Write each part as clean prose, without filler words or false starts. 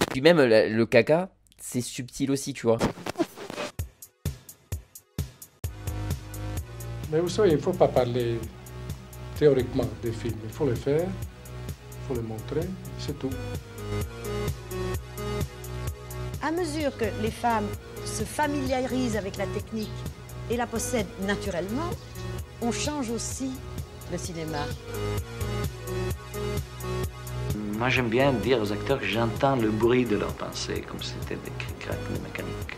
Puis même le caca, c'est subtil aussi, tu vois. Mais vous savez, il ne faut pas parler théoriquement des films. Il faut les faire, il faut les montrer, c'est tout. À mesure que les femmes se familiarisent avec la technique et la possèdent naturellement, on change aussi le cinéma. Moi, j'aime bien dire aux acteurs que j'entends le bruit de leurs pensées, comme si c'était des cric-crac de mécanique.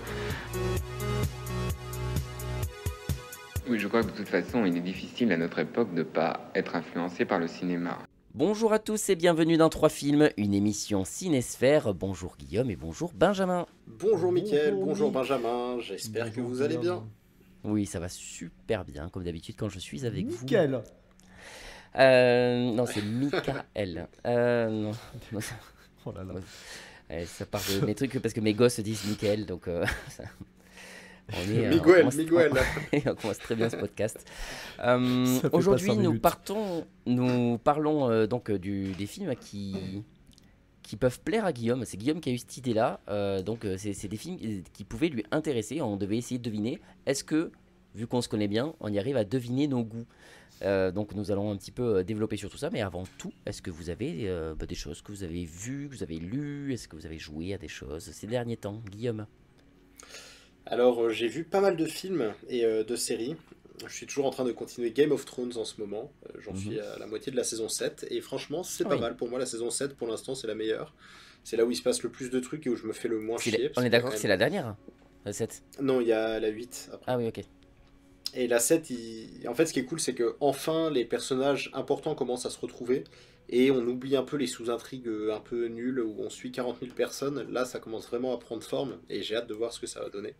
Oui, je crois que de toute façon, il est difficile à notre époque de ne pas être influencé par le cinéma. Bonjour à tous et bienvenue dans 3 films, une émission Cinésphère. Bonjour Guillaume et bonjour Benjamin. Bonjour Mickaël, bonjour Benjamin, j'espère que vous allez bien. Oui, ça va super bien, comme d'habitude quand je suis avec vous. Nickel. Non, c'est Michael. Non. Oh là là. Ouais, ça part de mes trucs parce que mes gosses disent Michael, donc Miguel, on Miguel. on commence très bien ce podcast. Ça fait pas Aujourd'hui, 5 minutes. nous parlons donc des films qui peuvent plaire à Guillaume. C'est Guillaume qui a eu cette idée-là. Donc, c'est des films qui pouvaient lui intéresser. On devait essayer de deviner. Est-ce que, vu qu'on se connaît bien, on y arrive à deviner nos goûts? Donc, nous allons un petit peu développer sur tout ça. Mais avant tout, est-ce que vous avez des choses que vous avez vues, que vous avez lues? Est-ce que vous avez joué à des choses ces derniers temps, Guillaume? Alors j'ai vu pas mal de films et de séries. Je suis toujours en train de continuer Game of Thrones en ce moment. J'en suis à la moitié de la saison 7. Et franchement, c'est pas Oui. mal. Pour moi, la saison 7, pour l'instant, c'est la meilleure. C'est là où il se passe le plus de trucs et où je me fais le moins chier. parce On est qu'il y a d'accord quand que c'est même- la dernière, la 7? Non, il y a la 8 après. Ah oui, ok. Et la 7, en fait, ce qui est cool, c'est que enfin les personnages importants commencent à se retrouver et on oublie un peu les sous-intrigues un peu nulles où on suit 40 000 personnes. Là, ça commence vraiment à prendre forme et j'ai hâte de voir ce que ça va donner.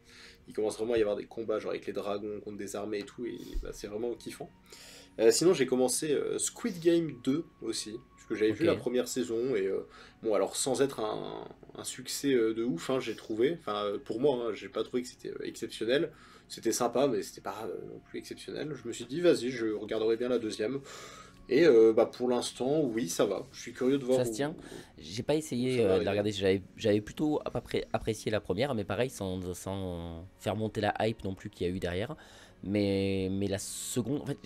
Il commence vraiment à y avoir des combats genre avec les dragons contre des armées et tout, et bah, c'est vraiment kiffant. Sinon, j'ai commencé Squid Game 2 aussi, parce que j'avais vu Ok. la première saison et bon, alors sans être un succès de ouf, hein, j'ai trouvé. Enfin, pour moi, hein, j'ai pas trouvé que c'était exceptionnel. C'était sympa, mais c'était pas non plus exceptionnel. Je me suis dit, vas-y, je regarderai bien la deuxième. Et bah, pour l'instant, oui, ça va. Je suis curieux de voir Ça se tient. J'ai pas essayé ça va de arriver. la regarder. J'avais plutôt à peu près apprécié la première, mais pareil, sans faire monter la hype non plus qu'il y a eu derrière. Mais la seconde, en fait,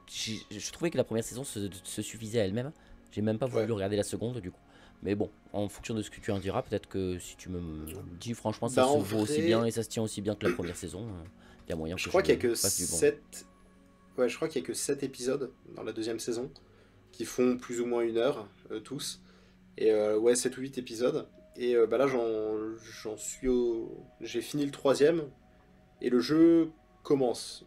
je trouvais que la première saison se suffisait à elle-même. J'ai même pas voulu Ouais. regarder la seconde du coup. Mais bon, en fonction de ce que tu en diras, peut-être que si tu me dis franchement ça Bah, se en vaut aussi vrai- bien et ça se tient aussi bien que la première saison, il y a moyen Je que crois qu'il y a que fasse du bon. 7... Ouais, je crois qu'il y a que 7 épisodes dans la deuxième saison qui font plus ou moins 1 heure tous. Et ouais, 7 ou 8 épisodes. Et bah là, j'en suis au... J'ai fini le troisième et le jeu commence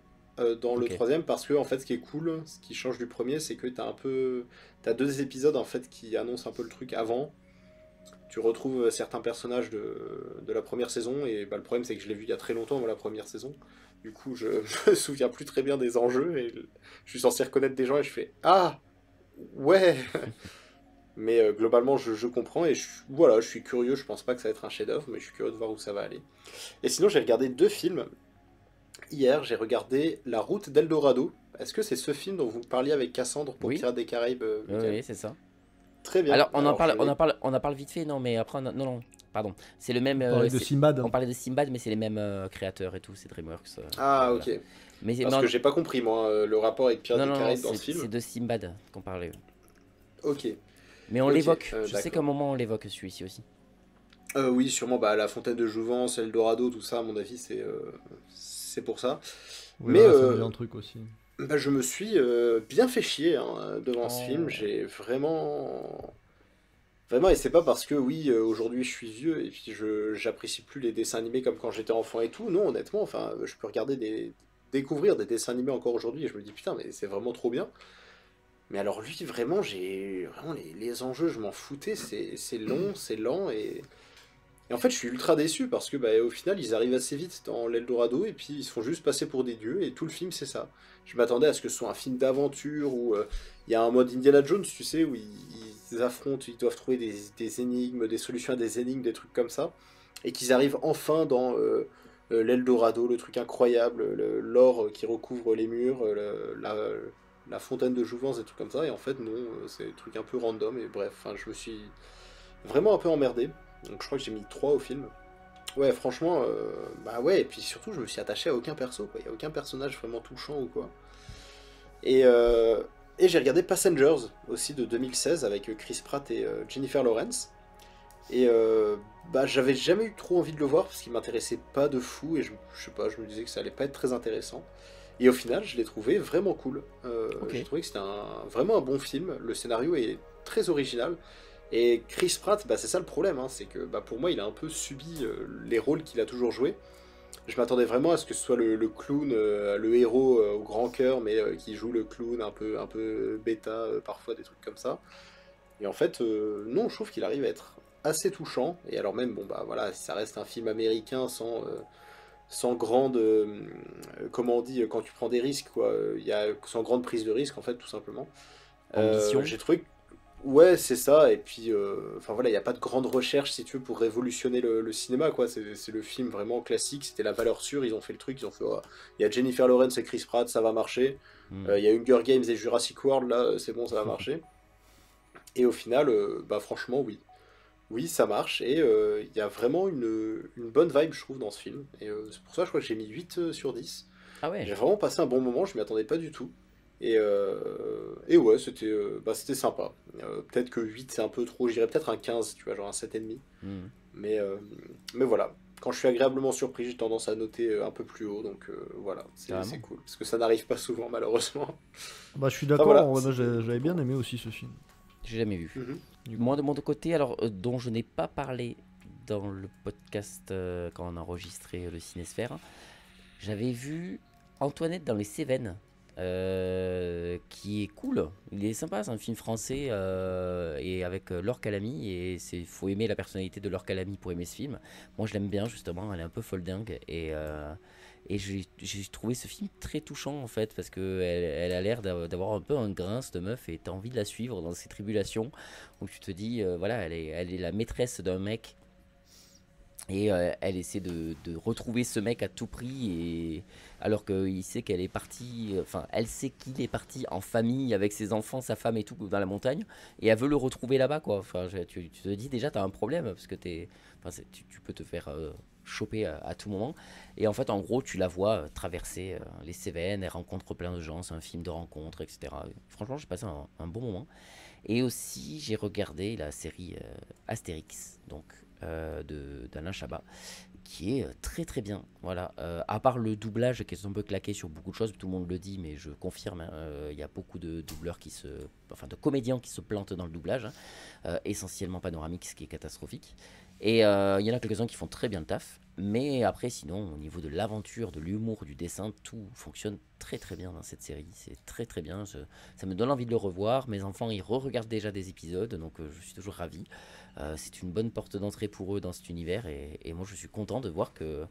dans le Ok. troisième parce que en fait, ce qui est cool, ce qui change du premier, c'est que t'as 2 épisodes en fait qui annoncent un peu le truc avant. Tu retrouves certains personnages de la première saison et bah, le problème c'est que je l'ai vu il y a très longtemps moi, la première saison. Du coup je me souviens plus très bien des enjeux et je suis censé reconnaître des gens et je fais ah ouais. Mais globalement je comprends et voilà, je suis curieux, je pense pas que ça va être un chef-d'œuvre mais je suis curieux de voir où ça va aller. Et sinon j'ai regardé 2 films. Hier j'ai regardé La Route d'Eldorado. Est-ce que c'est ce film dont vous parliez avec Cassandre pour Oui. Pirates des Caraïbes Oui, Mickaël? oui, c'est ça. Très bien. Alors on en parle, je on l'ai- en parle vite fait, non, mais après non, pardon. C'est le même. On parlait de Sinbad. On parlait de Sinbad, mais c'est les mêmes créateurs et tout, c'est DreamWorks. Ah voilà. ok. Mais Parce que j'ai pas compris, moi, le rapport avec Pirates non, des non, non, Caraïbes dans ce c'est film. de Sinbad qu'on parlait. Ok. Mais on Ok, l'évoque. Je sais d'accord. qu'à un moment on l'évoque celui-ci aussi. Oui, sûrement, bah, la Fontaine de Jouvence, Eldorado, tout ça, à mon avis, c'est pour ça. Oui, Mais voilà, ça me dit un truc aussi. bah, je me suis bien fait chier hein, devant ce Oh. film. J'ai vraiment... Vraiment, et c'est pas parce que, oui, aujourd'hui je suis vieux et puis j'apprécie plus les dessins animés comme quand j'étais enfant et tout. Non, honnêtement, enfin, je peux découvrir des dessins animés encore aujourd'hui et je me dis, putain, mais c'est vraiment trop bien. Mais alors lui, vraiment, j'ai vraiment les enjeux, je m'en foutais, c'est long, c'est lent et en fait je suis ultra déçu parce que bah, au final ils arrivent assez vite dans l'Eldorado et puis ils se font juste passer pour des dieux et tout le film c'est ça. Je m'attendais à ce que ce soit un film d'aventure où il y a un mode Indiana Jones, tu sais, où ils affrontent, ils doivent trouver des énigmes, des solutions à des énigmes, des trucs comme ça et qu'ils arrivent enfin dans l'Eldorado, le truc incroyable, l'or qui recouvre les murs, la fontaine de jouvence, des trucs comme ça, et en fait non, c'est des trucs un peu random, et bref, enfin, je me suis vraiment un peu emmerdé. Donc je crois que j'ai mis 3 au film. Ouais, franchement, bah ouais, et puis surtout, je me suis attaché à aucun perso, quoi. Il n'y a aucun personnage vraiment touchant ou quoi. Et j'ai regardé Passengers, aussi de 2016, avec Chris Pratt et Jennifer Lawrence. Et bah j'avais jamais eu trop envie de le voir, parce qu'il m'intéressait pas de fou, et je sais pas, je me disais que ça allait pas être très intéressant. Et au final, je l'ai trouvé vraiment cool. J'ai trouvé que c'était vraiment un bon film, le scénario est très original. Et Chris Pratt, bah, c'est ça le problème, hein, c'est que bah, pour moi, il a un peu subi les rôles qu'il a toujours joués. Je m'attendais vraiment à ce que ce soit le clown, le héros au grand cœur, mais qui joue le clown un peu bêta, parfois des trucs comme ça. Et en fait, non, je trouve qu'il arrive à être assez touchant. Et alors même, bon bah voilà, ça reste un film américain sans grande, comment on dit, quand tu prends des risques, quoi. Sans grande prise de risque, en fait, tout simplement. Ambition. J'ai trouvé que ouais, c'est ça, et puis, enfin voilà, il n'y a pas de grande recherche, si tu veux, pour révolutionner le cinéma, quoi. C'est le film vraiment classique, c'était la valeur sûre, ils ont fait le truc, ils ont fait, oh, il y a Jennifer Lawrence et Chris Pratt, ça va marcher. Il y a Hunger Games et Jurassic World, là, c'est bon, ça va marcher. Et au final, bah franchement, oui. Oui, ça marche, et il y a vraiment une bonne vibe, je trouve, dans ce film. Et c'est pour ça, je crois que j'ai mis 8 sur 10. Ah ouais. J'ai vraiment passé un bon moment, je m'y attendais pas du tout. Et ouais, c'était sympa. Peut-être que 8 c'est un peu trop, j'irais peut-être un 15, tu vois, genre un 7,5. Mais voilà, quand je suis agréablement surpris, j'ai tendance à noter un peu plus haut, donc voilà, c'est cool. Parce que ça n'arrive pas souvent, malheureusement. Bah, je suis d'accord, voilà, moi j'avais bien aimé aussi ce film. J'ai jamais vu. Moi, de mon côté, alors, dont je n'ai pas parlé dans le podcast quand on a enregistré le Cinésphère, j'avais vu Antoinette dans les Cévennes. Qui est cool, il est sympa, c'est un film français et avec Laure Calamy, et faut aimer la personnalité de Laure Calamy pour aimer ce film. Moi je l'aime bien justement, elle est un peu foldingue, et j'ai trouvé ce film très touchant en fait, parce que elle a l'air d'avoir un peu un grain cette meuf, et t'as envie de la suivre dans ses tribulations, où tu te dis voilà, elle est la maîtresse d'un mec. Et elle essaie de retrouver ce mec à tout prix, et alors qu'il sait qu'elle est partie, enfin elle sait qu'il est parti en famille avec ses enfants, sa femme et tout dans la montagne, et elle veut le retrouver là-bas, quoi. Enfin, tu te dis déjà t'as un problème, parce que tu peux te faire choper à tout moment. Et en fait, en gros, tu la vois traverser les Cévennes, elle rencontre plein de gens, c'est un film de rencontre, etc. Franchement, j'ai passé un bon moment. Et aussi, j'ai regardé la série Astérix, donc d'Alain Chabat, qui est très très bien. Voilà. À part le doublage qui est un peu claqué sur beaucoup de choses, tout le monde le dit, mais je confirme, il y a beaucoup de doubleurs de comédiens qui se plantent dans le doublage, essentiellement Panoramix qui est catastrophique. Et il y en a quelques-uns qui font très bien le taf, mais après sinon au niveau de l'aventure, de l'humour, du dessin, tout fonctionne très très bien dans cette série. C'est très très bien, ça me donne envie de le revoir. Mes enfants ils re-regardent déjà des épisodes, donc je suis toujours ravi. C'est une bonne porte d'entrée pour eux dans cet univers, et moi je suis content de voir que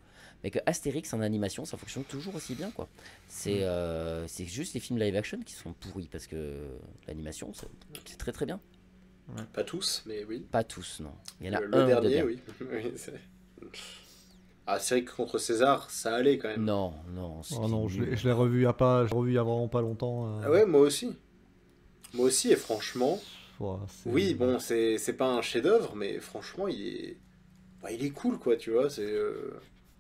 Astérix en animation ça fonctionne toujours aussi bien, quoi. C'est juste les films live action qui sont pourris, parce que l'animation c'est très très bien. Ouais. Pas tous, mais oui. Pas tous, non. Il y en a le dernier, oui. C'est vrai que contre César, ça allait quand même. Non. Oh non, je l'ai revu il y a vraiment pas longtemps. Ah ouais, moi aussi. Moi aussi, et franchement. Ouais, oui, bon, c'est pas un chef-d'œuvre, mais franchement, il est cool, quoi, tu vois.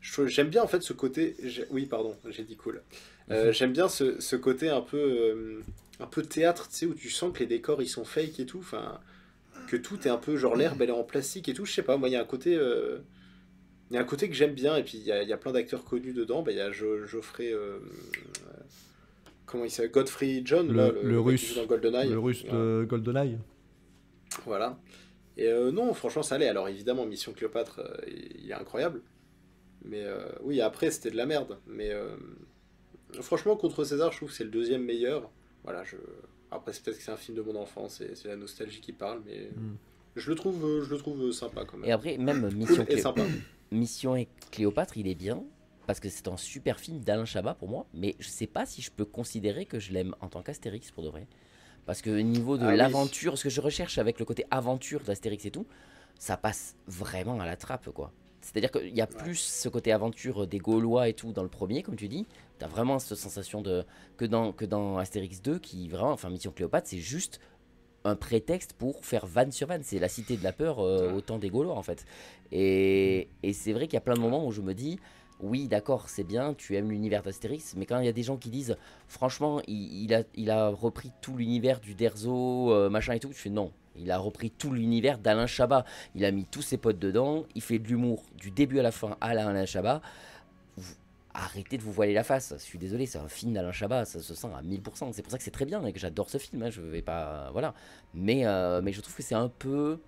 J'aime bien en fait ce côté. Oui, pardon, j'ai dit cool. J'aime bien ce côté un peu théâtre, tu sais, où tu sens que les décors ils sont fake et tout, enfin, que tout est un peu genre l'herbe elle est en plastique et tout. Je sais pas, moi il y a un côté que j'aime bien, et puis il y a plein d'acteurs connus dedans. Bah, il y a Geoffrey. Comment il s'appelle, Godfrey John, le russe dans GoldenEye. Le russe de GoldenEye. Voilà. Et non, franchement, ça allait. Alors évidemment, Mission Cléopâtre, il est incroyable. Mais oui, après, c'était de la merde. Mais franchement, contre César, je trouve que c'est le deuxième meilleur. Voilà, après, c'est peut-être que c'est un film de mon enfance, c'est la nostalgie qui parle, mais je le trouve sympa quand même. Et après, même Mission Cléopâtre, il est bien, parce que c'est un super film d'Alain Chabat pour moi, mais je sais pas si je peux considérer que je l'aime en tant qu'Astérix pour de vrai. Parce que au niveau de l'aventure, ce que je recherche avec le côté aventure d'Astérix et tout, ça passe vraiment à la trappe, quoi. C'est-à-dire qu'il y a plus ce côté aventure des Gaulois et tout dans le premier, comme tu dis. T'as vraiment cette sensation que dans Astérix 2, qui vraiment, enfin Mission Cléopâtre, c'est juste un prétexte pour faire vanne sur vanne. C'est la cité de la peur au temps des Gaulois en fait. Et c'est vrai qu'il y a plein de moments où je me dis, oui d'accord c'est bien, tu aimes l'univers d'Astérix, mais quand il y a des gens qui disent, franchement il a repris tout l'univers du Derzo, machin et tout, je fais non. Il a repris tout l'univers d'Alain Chabat. Il a mis tous ses potes dedans, il fait de l'humour du début à la fin à Alain Chabat. Arrêtez de vous voiler la face, je suis désolé, c'est un film d'Alain Chabat, ça se sent à 1000%, c'est pour ça que c'est très bien et que j'adore ce film, hein, je vais pas... Voilà. Mais je trouve que c'est un peu...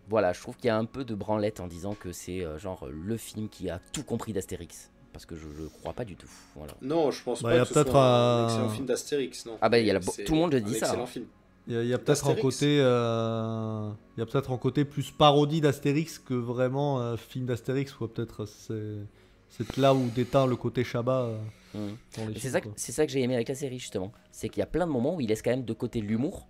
Voilà, je trouve qu'il y a un peu de branlette en disant que c'est genre le film qui a tout compris d'Astérix. Parce que je crois pas du tout. Voilà. Non, je pense Bah, pas y a que ce peut-être soit un excellent film d'Astérix, non. Ah bah C'est tout le monde le dit un ça. excellent film. Il y a peut-être un côté, il y a peut-être un côté plus parodie d'Astérix que vraiment film d'Astérix, ou peut-être c'est là où déteint le côté Chabat. Dans les films, quoi. C'est ça que j'ai aimé avec la série justement. C'est qu'il y a plein de moments où il laisse quand même de côté l'humour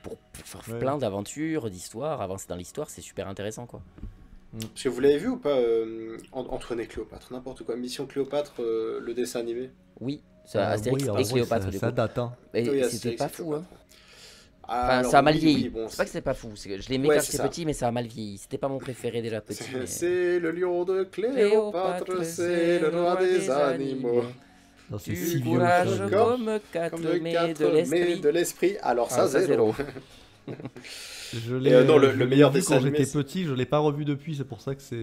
pour faire plein d'aventures, d'histoires, avancer dans l'histoire, c'est super intéressant quoi. Parce que vous l'avez vu ou pas, Antoine et Cléopâtre, n'importe quoi, Mission Cléopâtre, le dessin animé. Oui, Astérix et Cléopâtre. Ça date, hein. Et Oui, c'était pas fou, hein. Ah, Enfin, alors, ça a mal oui, vieilli. oui, bon, c'est pas que c'est pas fou. Je l'aimais Ouais, quand c'est j'étais ça. petit, mais ça a mal vieilli. C'était pas mon préféré déjà petit. mais- C'est le lion de Cléopâtre, c'est le roi des animaux. Non, c'est Du si vieux, courage ça. comme 4 Comme le mais 4 de l'esprit. de l'esprit. Alors Ah, ça, zéro. Je l'ai non, le je l'ai meilleur vu dessin quand animé, j'étais c'est- petit, je l'ai pas revu depuis, c'est pour ça que c'est...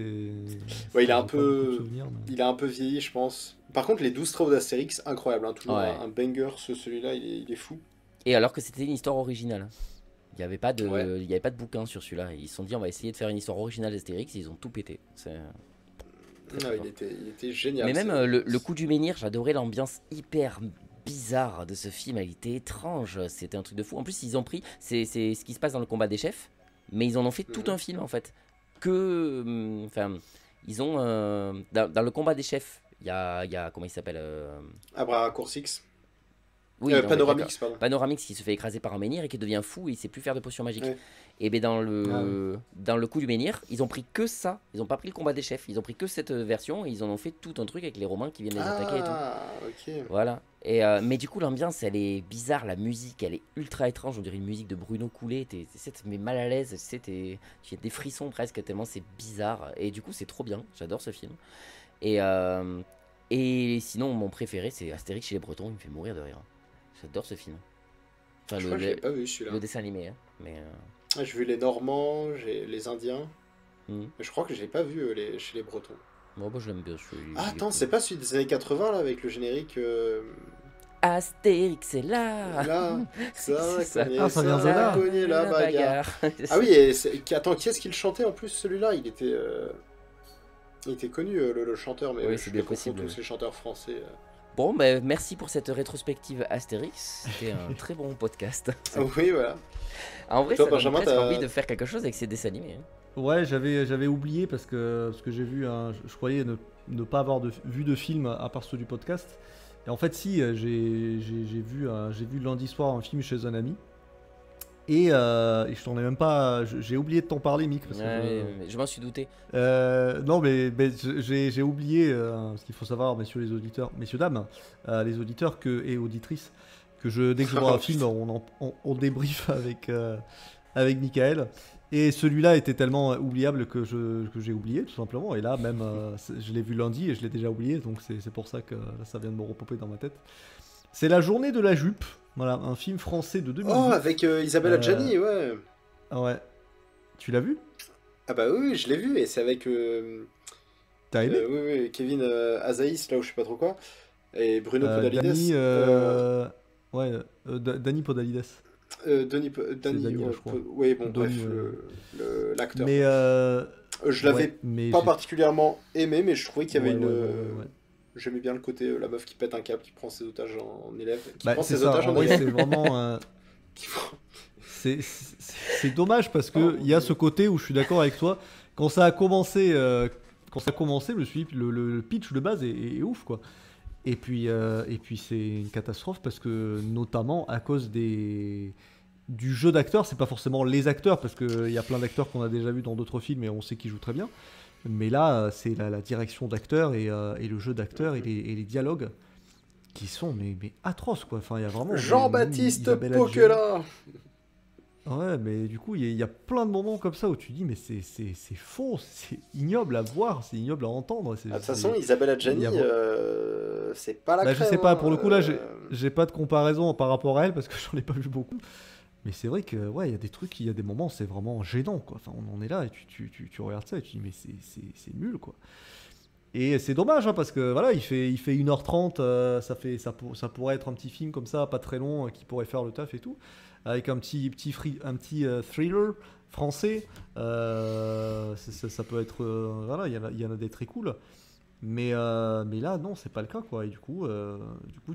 Ouais, il a j'ai un pas peu- beaucoup de souvenirs, mais- Il a un peu vieilli, je pense. Par contre, les 12 travaux d'Astérix, incroyable. Hein, toujours Ouais. un banger, celui-là, il est fou. Et alors que c'était une histoire originale. Il n'y avait pas de, Ouais. il y avait pas de bouquin sur celui-là. Ils se sont dit on va essayer de faire une histoire originale d'Astérix. Ils ont tout pété. Très Ah, fort. il était génial. Mais même c'est- le coup du menhir, j'adorais l'ambiance hyper bizarre de ce film. Elle était étrange. C'était un truc de fou. En plus, ils ont pris. C'est ce qui se passe dans le combat des chefs. Mais ils en ont fait tout Mhm. un film en fait. Enfin, ils ont. Dans le combat des chefs, il y a. Comment il s'appelle Abra Coursix. Oui, non, mais Panoramix, pardon. Panoramix qui se fait écraser par un menhir et qui devient fou et il sait plus faire de potions magiques. Ouais. Et ben dans le coup du menhir, ils ont pris que ça. Ils ont pas pris le combat des chefs. Ils ont pris que cette version et ils en ont fait tout un truc avec les Romains qui viennent les attaquer et tout. Ah, ok. Voilà. Et mais du coup l'ambiance elle est bizarre, la musique elle est ultra étrange. On dirait une musique de Bruno Coulet. T'es mais mal à l'aise. J'ai des frissons presque tellement c'est bizarre. Et du coup c'est trop bien. J'adore ce film. Et sinon mon préféré c'est Astérix chez les Bretons. Il me fait mourir de rire. J'adore ce film. Enfin Je crois que je l'ai pas vu celui-là. le dessin animé. Hein. Mais Ah, j'ai vu les Normands, j'ai les Indiens. hmm. Mais je crois que je l'ai pas vu chez les Bretons. Bon, bah, je l'aime bien. Ah, attends, c'est pas celui des années 80 là avec le générique. Astérix est là. Là, ça, C'est ça. cogné, Ah, ça vient de ça, là. cogné la bagarre. Ah oui, attends, qui est-ce qui le chantait en plus celui-là? Il était connu le chanteur, mais Oui, je c'est les bien confonds possible, tous oui. ces chanteurs français. Bon, bah, merci pour cette rétrospective Astérix. C'était un très bon podcast. Ah oui, voilà. En vrai, Toi, ça donne Benjamin, presque t'as- envie de faire quelque chose avec ces dessins animés. Hein. Ouais, j'avais oublié parce que j'ai vu je croyais ne pas avoir vu de film à part ceux du podcast. Et en fait, si, j'ai vu lundi soir un film chez un ami. Et je t'en ai même pas. J'ai oublié de t'en parler, Mick. Parce que Ouais, mais je m'en suis douté. non, mais j'ai oublié, parce qu'il faut savoir, messieurs dames, les auditeurs et auditrices, que dès que je vois un film, on débriefe avec Michael. Et celui-là était tellement oubliable que j'ai oublié, tout simplement. Et là, même, je l'ai vu lundi et je l'ai déjà oublié, donc c'est pour ça que ça vient de me repopper dans ma tête. C'est La Journée de la Jupe, voilà, un film français de 2010. Oh, avec Isabelle Adjani, ouais. Ah ouais. Tu l'as vu? Ah bah oui, je l'ai vu, et c'est avec T'as aimé? oui, Kevin Azaïs, là où je sais pas trop quoi, et Bruno Podalides. Danny Podalides. Danny, Danny, ouais, je crois. oui, bon, Donny, bref, l'acteur. Mais Je l'avais ouais, mais pas j'ai- particulièrement aimé, mais je trouvais qu'il y avait Ouais, une. ouais. J'aimais bien le côté la meuf qui pète un câble, qui prend ses otages en élève. Qui Bah, prend c'est ses ça, otages en en vrai, élève. c'est vraiment. Qui prend- C'est dommage parce que il y a ce côté où je suis d'accord avec toi. Quand ça a commencé, je me suis dit, le pitch de base est ouf, quoi. Et puis c'est une catastrophe parce que, notamment à cause du jeu d'acteurs, c'est pas forcément les acteurs, parce qu'il y a plein d'acteurs qu'on a déjà vus dans d'autres films et on sait qu'ils jouent très bien. Mais là, c'est la direction d'acteurs et le jeu d'acteurs et les dialogues qui sont mais atroces, quoi. Enfin, il y a vraiment Jean-Baptiste Isabelle Adjani. Poquelin. Ouais, mais du coup, il y a plein de moments comme ça où tu dis, mais c'est faux, c'est ignoble à voir, c'est ignoble à entendre. De toute façon, Isabelle Adjani, c'est pas la Bah, crème. je sais pas, pour le coup, là, hein. j'ai pas de comparaison par rapport à elle parce que j'en ai pas vu beaucoup. Mais c'est vrai que, ouais, il y a des trucs, il y a des moments, c'est vraiment gênant, quoi. Enfin, on est là et tu regardes ça et tu dis, mais c'est nul, quoi. Et c'est dommage, hein, parce que voilà, il fait 1h30, ça pourrait être un petit film comme ça, pas très long, qui pourrait faire le taf et tout, avec un petit thriller français. Ça peut être, voilà, il y en a des très cool. Mais là, non, c'est pas le cas, quoi. Et du coup,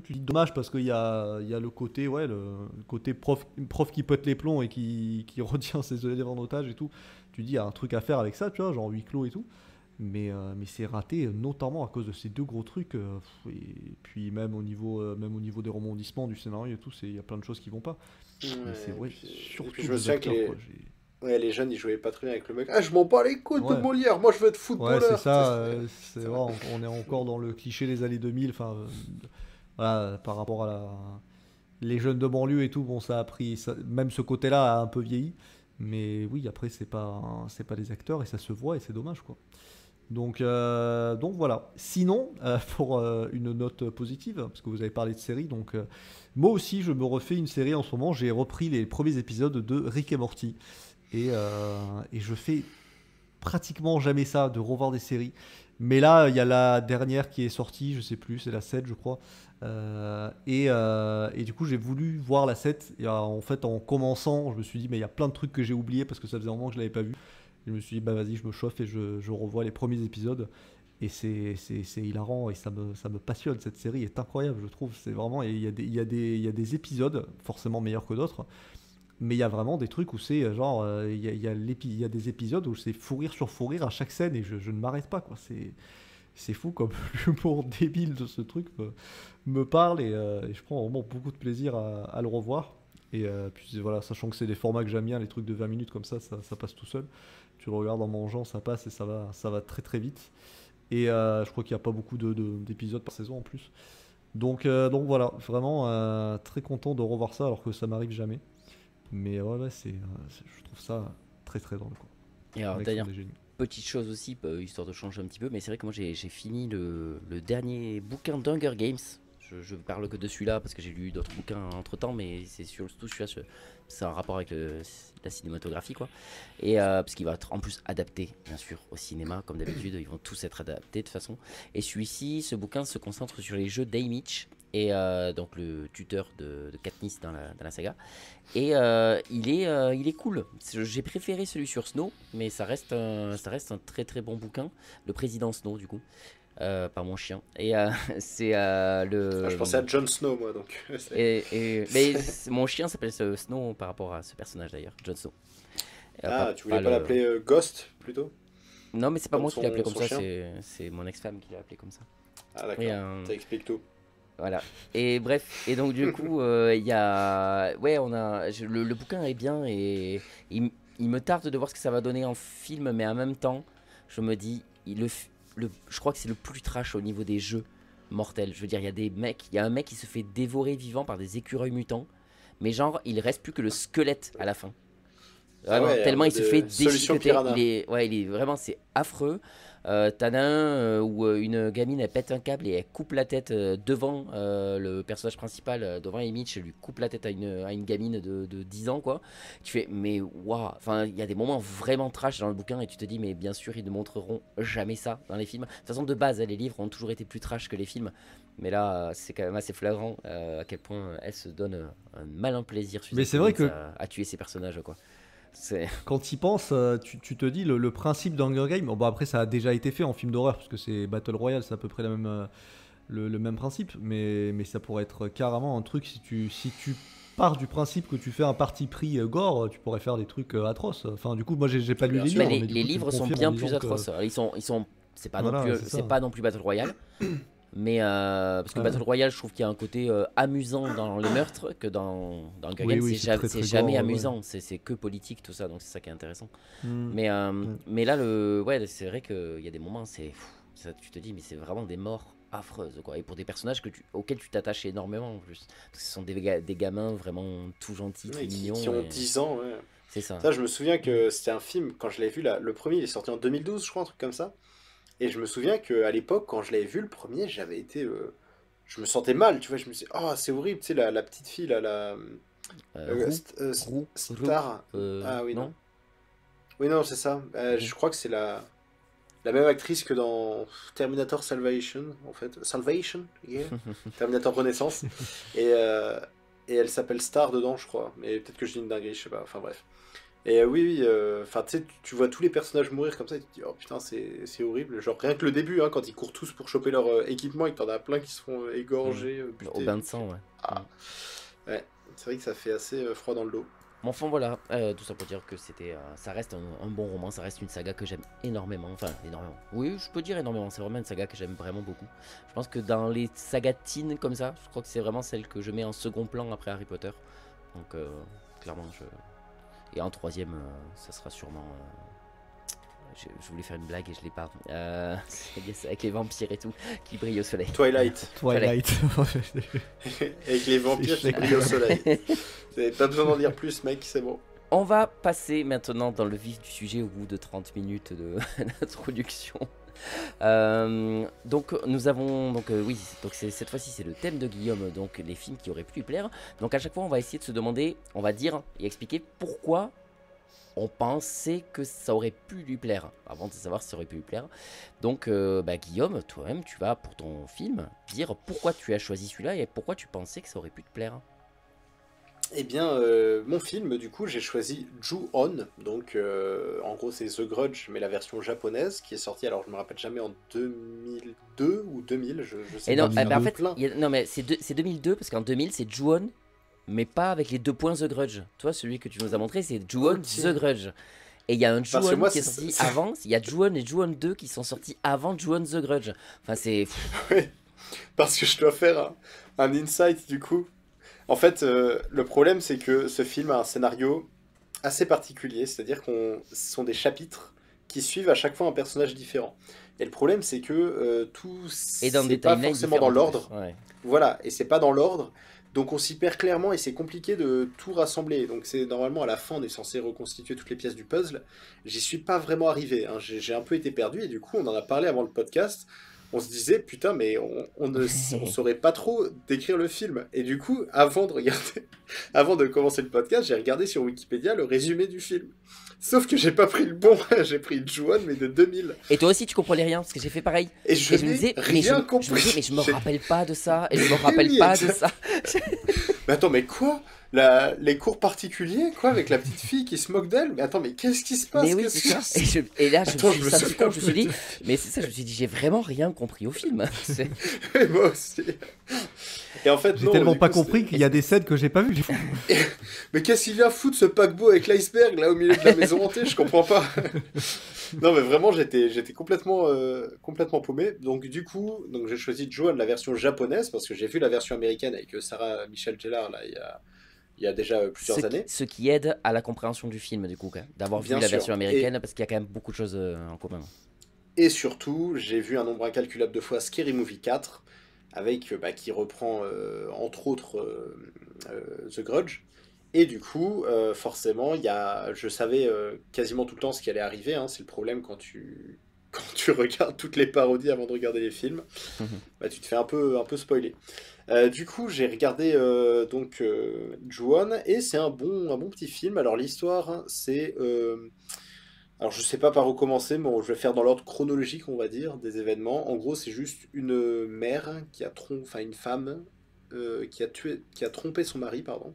tu dis dommage parce qu'il y a le côté, ouais, le côté prof qui pète les plombs et qui retient ses élèves en otage et tout. Tu dis, il y a un truc à faire avec ça, tu vois, genre huis clos et tout. Mais c'est raté, notamment à cause de ces deux gros trucs. Et puis même au niveau des rebondissements, du scénario et tout, il y a plein de choses qui vont pas. Mais c'est vrai, surtout puis je me souviens que acteurs, quoi. les jeunes, ils jouaient pas très bien avec le mec. Ah, je m'en bats les couilles de Ouais. Molière, moi je veux être Ouais, footballeur. c'est ça. C'est C'est vrai. vrai, on est encore dans le cliché des années 2000. Enfin, voilà, par rapport à les jeunes de banlieue et tout, bon, ça a pris, même ce côté-là a un peu vieilli. Mais oui, après, c'est pas les acteurs et ça se voit et c'est dommage, quoi. Donc voilà. Sinon, pour une note positive, parce que vous avez parlé de série, donc moi aussi, je me refais une série en ce moment. J'ai repris les premiers épisodes de Rick et Morty. Et je fais pratiquement jamais ça, de revoir des séries. Mais là, il y a la dernière qui est sortie, je sais plus, c'est la 7, je crois. Et du coup, j'ai voulu voir la 7. Et en fait, en commençant, je me suis dit, mais il y a plein de trucs que j'ai oubliés parce que ça faisait un moment que je l'avais pas vu. Je me suis dit, bah vas-y, je me chauffe et je revois les premiers épisodes. Et c'est hilarant et ça me passionne. Cette série est incroyable, je trouve. C'est vraiment, il y a des épisodes, forcément meilleurs que d'autres. Mais il y a vraiment des trucs où c'est genre, il y a des épisodes où c'est fou rire sur fou rire à chaque scène et je ne m'arrête pas, quoi. C'est fou comme l'humour débile de ce truc me parle et je prends vraiment beaucoup de plaisir à le revoir. Et puis voilà, sachant que c'est des formats que j'aime bien, les trucs de 20 minutes comme ça passe tout seul. Tu le regardes en mangeant, ça passe et ça va très très vite. Et je crois qu'il n'y a pas beaucoup d'épisodes par saison en plus. Donc voilà, vraiment très content de revoir ça alors que ça m'arrive jamais. Mais ouais, je trouve ça très très drôle, quoi. Et alors, Les mecs d'ailleurs, sont des génies. petite chose aussi, histoire de changer un petit peu, mais c'est vrai que moi j'ai fini le dernier bouquin d'Hunger Games. Je parle que de celui-là parce que j'ai lu d'autres bouquins entre temps, mais c'est surtout celui-là, c'est un rapport avec la cinématographie, quoi. Et parce qu'il va être en plus adapté, bien sûr, au cinéma, comme d'habitude, ils vont tous être adaptés de toute façon. Et ce bouquin se concentre sur les jeux d'Haymitch, et donc le tuteur de Katniss dans la saga. Et il est cool. J'ai préféré celui sur Snow, mais ça reste un très très bon bouquin. Le président Snow, du coup. Pas mon chien. Et c'est le. Je pensais à Jon Snow, moi, donc. Mais mon chien s'appelle Snow par rapport à ce personnage d'ailleurs, Jon Snow. Tu voulais pas l'appeler Ghost plutôt? Non, mais c'est pas Comme moi qui l'ai appelé comme ça, chien. c'est mon ex-femme qui l'a appelé comme ça. Ah, d'accord. Ça explique tout. Voilà. Et bref, et donc du coup, il y a. Ouais, le bouquin est bien et il me tarde de voir ce que ça va donner en film, mais en même temps, je me dis, je crois que c'est le plus trash au niveau des jeux mortels. Je veux dire, il y a un mec qui se fait dévorer vivant par des écureuils mutants, mais genre, il reste plus que le squelette à la fin. Vraiment, tellement il se fait déchiqueter. Il est vraiment, c'est affreux. T'en as un où une gamine elle pète un câble et elle coupe la tête devant le personnage principal, devant Haymitch, elle lui coupe la tête à une gamine de 10 ans, quoi. Tu fais, mais waouh, enfin, il y a des moments vraiment trash dans le bouquin et tu te dis, mais bien sûr, ils ne montreront jamais ça dans les films. De toute façon, de base, les livres ont toujours été plus trash que les films, mais là, c'est quand même assez flagrant à quel point elle se donne un malin plaisir Mais c'est vrai que à tuer ses personnages, quoi. Quand tu y penses, tu te dis le principe d'Hunger Games. Bon, après, ça a déjà été fait en film d'horreur parce que c'est Battle Royale, c'est à peu près le même principe. Mais ça pourrait être carrément un truc si tu pars du principe que tu fais un parti pris gore, tu pourrais faire des trucs atroces. Enfin, du coup, moi, j'ai pas lu les livres. Mais les livres sont bien plus atroces. C'est pas non plus Battle Royale. Mais parce que Battle Royale, je trouve qu'il y a un côté amusant dans les meurtres que dans Hunger Games, c'est jamais amusant, c'est que politique tout ça, donc c'est ça qui est intéressant. Mais là, c'est vrai qu'il y a des moments, tu te dis, mais c'est vraiment des morts affreuse, quoi. Et pour des personnages auxquels tu t'attaches énormément en plus. Parce que ce sont des gamins vraiment tout gentils, tout Ouais, mignons. qui ont et 10 ans, ouais. C'est ça. Ça, je me souviens que c'était un film, quand je l'avais vu, là, le premier, il est sorti en 2012, je crois, un truc comme ça. Et je me souviens qu'à l'époque, quand je l'avais vu, le premier, j'avais été... je me sentais mal, tu vois, je me suis dit, oh, c'est horrible, tu sais, la petite fille, là, Roux, Star... Ah oui, non. non. Oui, non, c'est ça. Je crois que c'est la même actrice que dans Terminator Salvation, en fait. Salvation, yeah. Terminator Renaissance. Et elle s'appelle Star dedans, je crois. Mais peut-être que je dis une dinguerie, je sais pas. Enfin bref. Et oui, enfin, tu sais, tu vois tous les personnages mourir comme ça, et tu te dis, oh putain, c'est horrible. Genre, rien que le début, hein, quand ils courent tous pour choper leur équipement, et que t'en as plein qui se font égorger, Au buter. bain de sang, ouais. Ah. Ouais, c'est vrai que ça fait assez froid dans le dos. Mais enfin voilà, tout ça pour dire que ça reste un bon roman, ça reste une saga que j'aime énormément, enfin énormément. Oui, je peux dire énormément, c'est vraiment une saga que j'aime vraiment beaucoup. Je pense que dans les sagas teen comme ça, je crois que c'est vraiment celle que je mets en second plan après Harry Potter. Donc clairement, et en troisième, ça sera sûrement... Je voulais faire une blague et je l'ai pas. C'est avec les vampires et tout qui brillent au soleil. Twilight. Avec les vampires qui brillent au soleil. Vous n'avez pas besoin d'en dire plus, mec, c'est bon. On va passer maintenant dans le vif du sujet au bout de 30 minutes d'introduction. Donc nous avons oui, donc cette fois-ci c'est le thème de Guillaume, donc les films qui auraient pu lui plaire. Donc à chaque fois on va essayer de se demander, on va dire et expliquer pourquoi on pensait que ça aurait pu lui plaire avant de savoir si ça aurait pu lui plaire. Donc Guillaume, toi-même tu vas pour ton film dire pourquoi tu as choisi celui-là et pourquoi tu pensais que ça aurait pu te plaire. Eh bien, mon film, du coup, j'ai choisi Ju-On. Donc, en gros, c'est The Grudge, mais la version japonaise, qui est sortie, alors je me rappelle jamais, en 2002 ou 2000, je sais Et non, pas. en fait, non, mais c'est 2002, parce qu'en 2000, c'est Ju-On, mais pas avec les 2 points The Grudge. Toi, celui que tu nous as montré, c'est Ju-On The Grudge. Et il y a un Ju-On qui est sorti avant, il y a Ju-On et Ju-On 2 qui sont sortis avant Ju-On The Grudge. Enfin, c'est... Oui, parce que je dois faire un insight, du coup. En fait, le problème, c'est que ce film a un scénario assez particulier, c'est-à-dire ce sont des chapitres qui suivent à chaque fois un personnage différent. Et le problème, c'est que tout c'est pas forcément dans l'ordre. Ouais. Voilà, et c'est pas dans l'ordre, donc on s'y perd clairement et c'est compliqué de tout rassembler. Donc c'est normalement à la fin, on est censé reconstituer toutes les pièces du puzzle. J'y suis pas vraiment arrivé, hein. J'ai un peu été perdu et du coup, on en a parlé avant le podcast. On se disait, putain, mais on saurait pas trop décrire le film. Et du coup, avant de commencer le podcast, j'ai regardé sur Wikipédia le résumé du film. Sauf que j'ai pas pris le bon, j'ai pris le Ju-On, mais de 2000. Et toi aussi, tu comprenais rien, parce que j'ai fait pareil. Et je me disais, rien compris. Je me disais, mais je me rappelle pas de ça, et je me rappelle pas de ça. Mais attends, mais quoi les cours particuliers, quoi, avec la petite fille qui se moque d'elle. Mais attends, mais qu'est-ce qui se passe? Mais oui, c'est ça. Et là, je me suis dit, mais c'est ça, je me suis dit, j'ai vraiment rien compris au film. Et moi aussi. Et en fait, j'ai tellement pas compris qu'il y a des scènes que j'ai pas vues. Mais qu'est-ce qu'il vient foutre ce paquebot avec l'iceberg là au milieu de la maison hantée? Je comprends pas. Non, mais vraiment, j'étais complètement paumé. Donc du coup, j'ai choisi Ju-On, la version japonaise, parce que j'ai vu la version américaine avec Sarah Michelle Gellar là il y a déjà plusieurs années. Ce qui aide à la compréhension du film, du coup, d'avoir vu la version américaine, parce qu'il y a quand même beaucoup de choses en commun. Et surtout, j'ai vu un nombre incalculable de fois Scary Movie 4, avec, qui reprend entre autres The Grudge. Et du coup, forcément, je savais quasiment tout le temps ce qui allait arriver. Hein. C'est le problème quand tu regardes toutes les parodies avant de regarder les films. Tu te fais un peu spoiler. Du coup, j'ai regardé Ju-On, et c'est un bon petit film. Alors l'histoire, hein, c'est... alors je sais pas par où commencer, mais je vais faire dans l'ordre chronologique, on va dire, des événements. En gros, c'est juste une mère une femme qui a trompé son mari, pardon.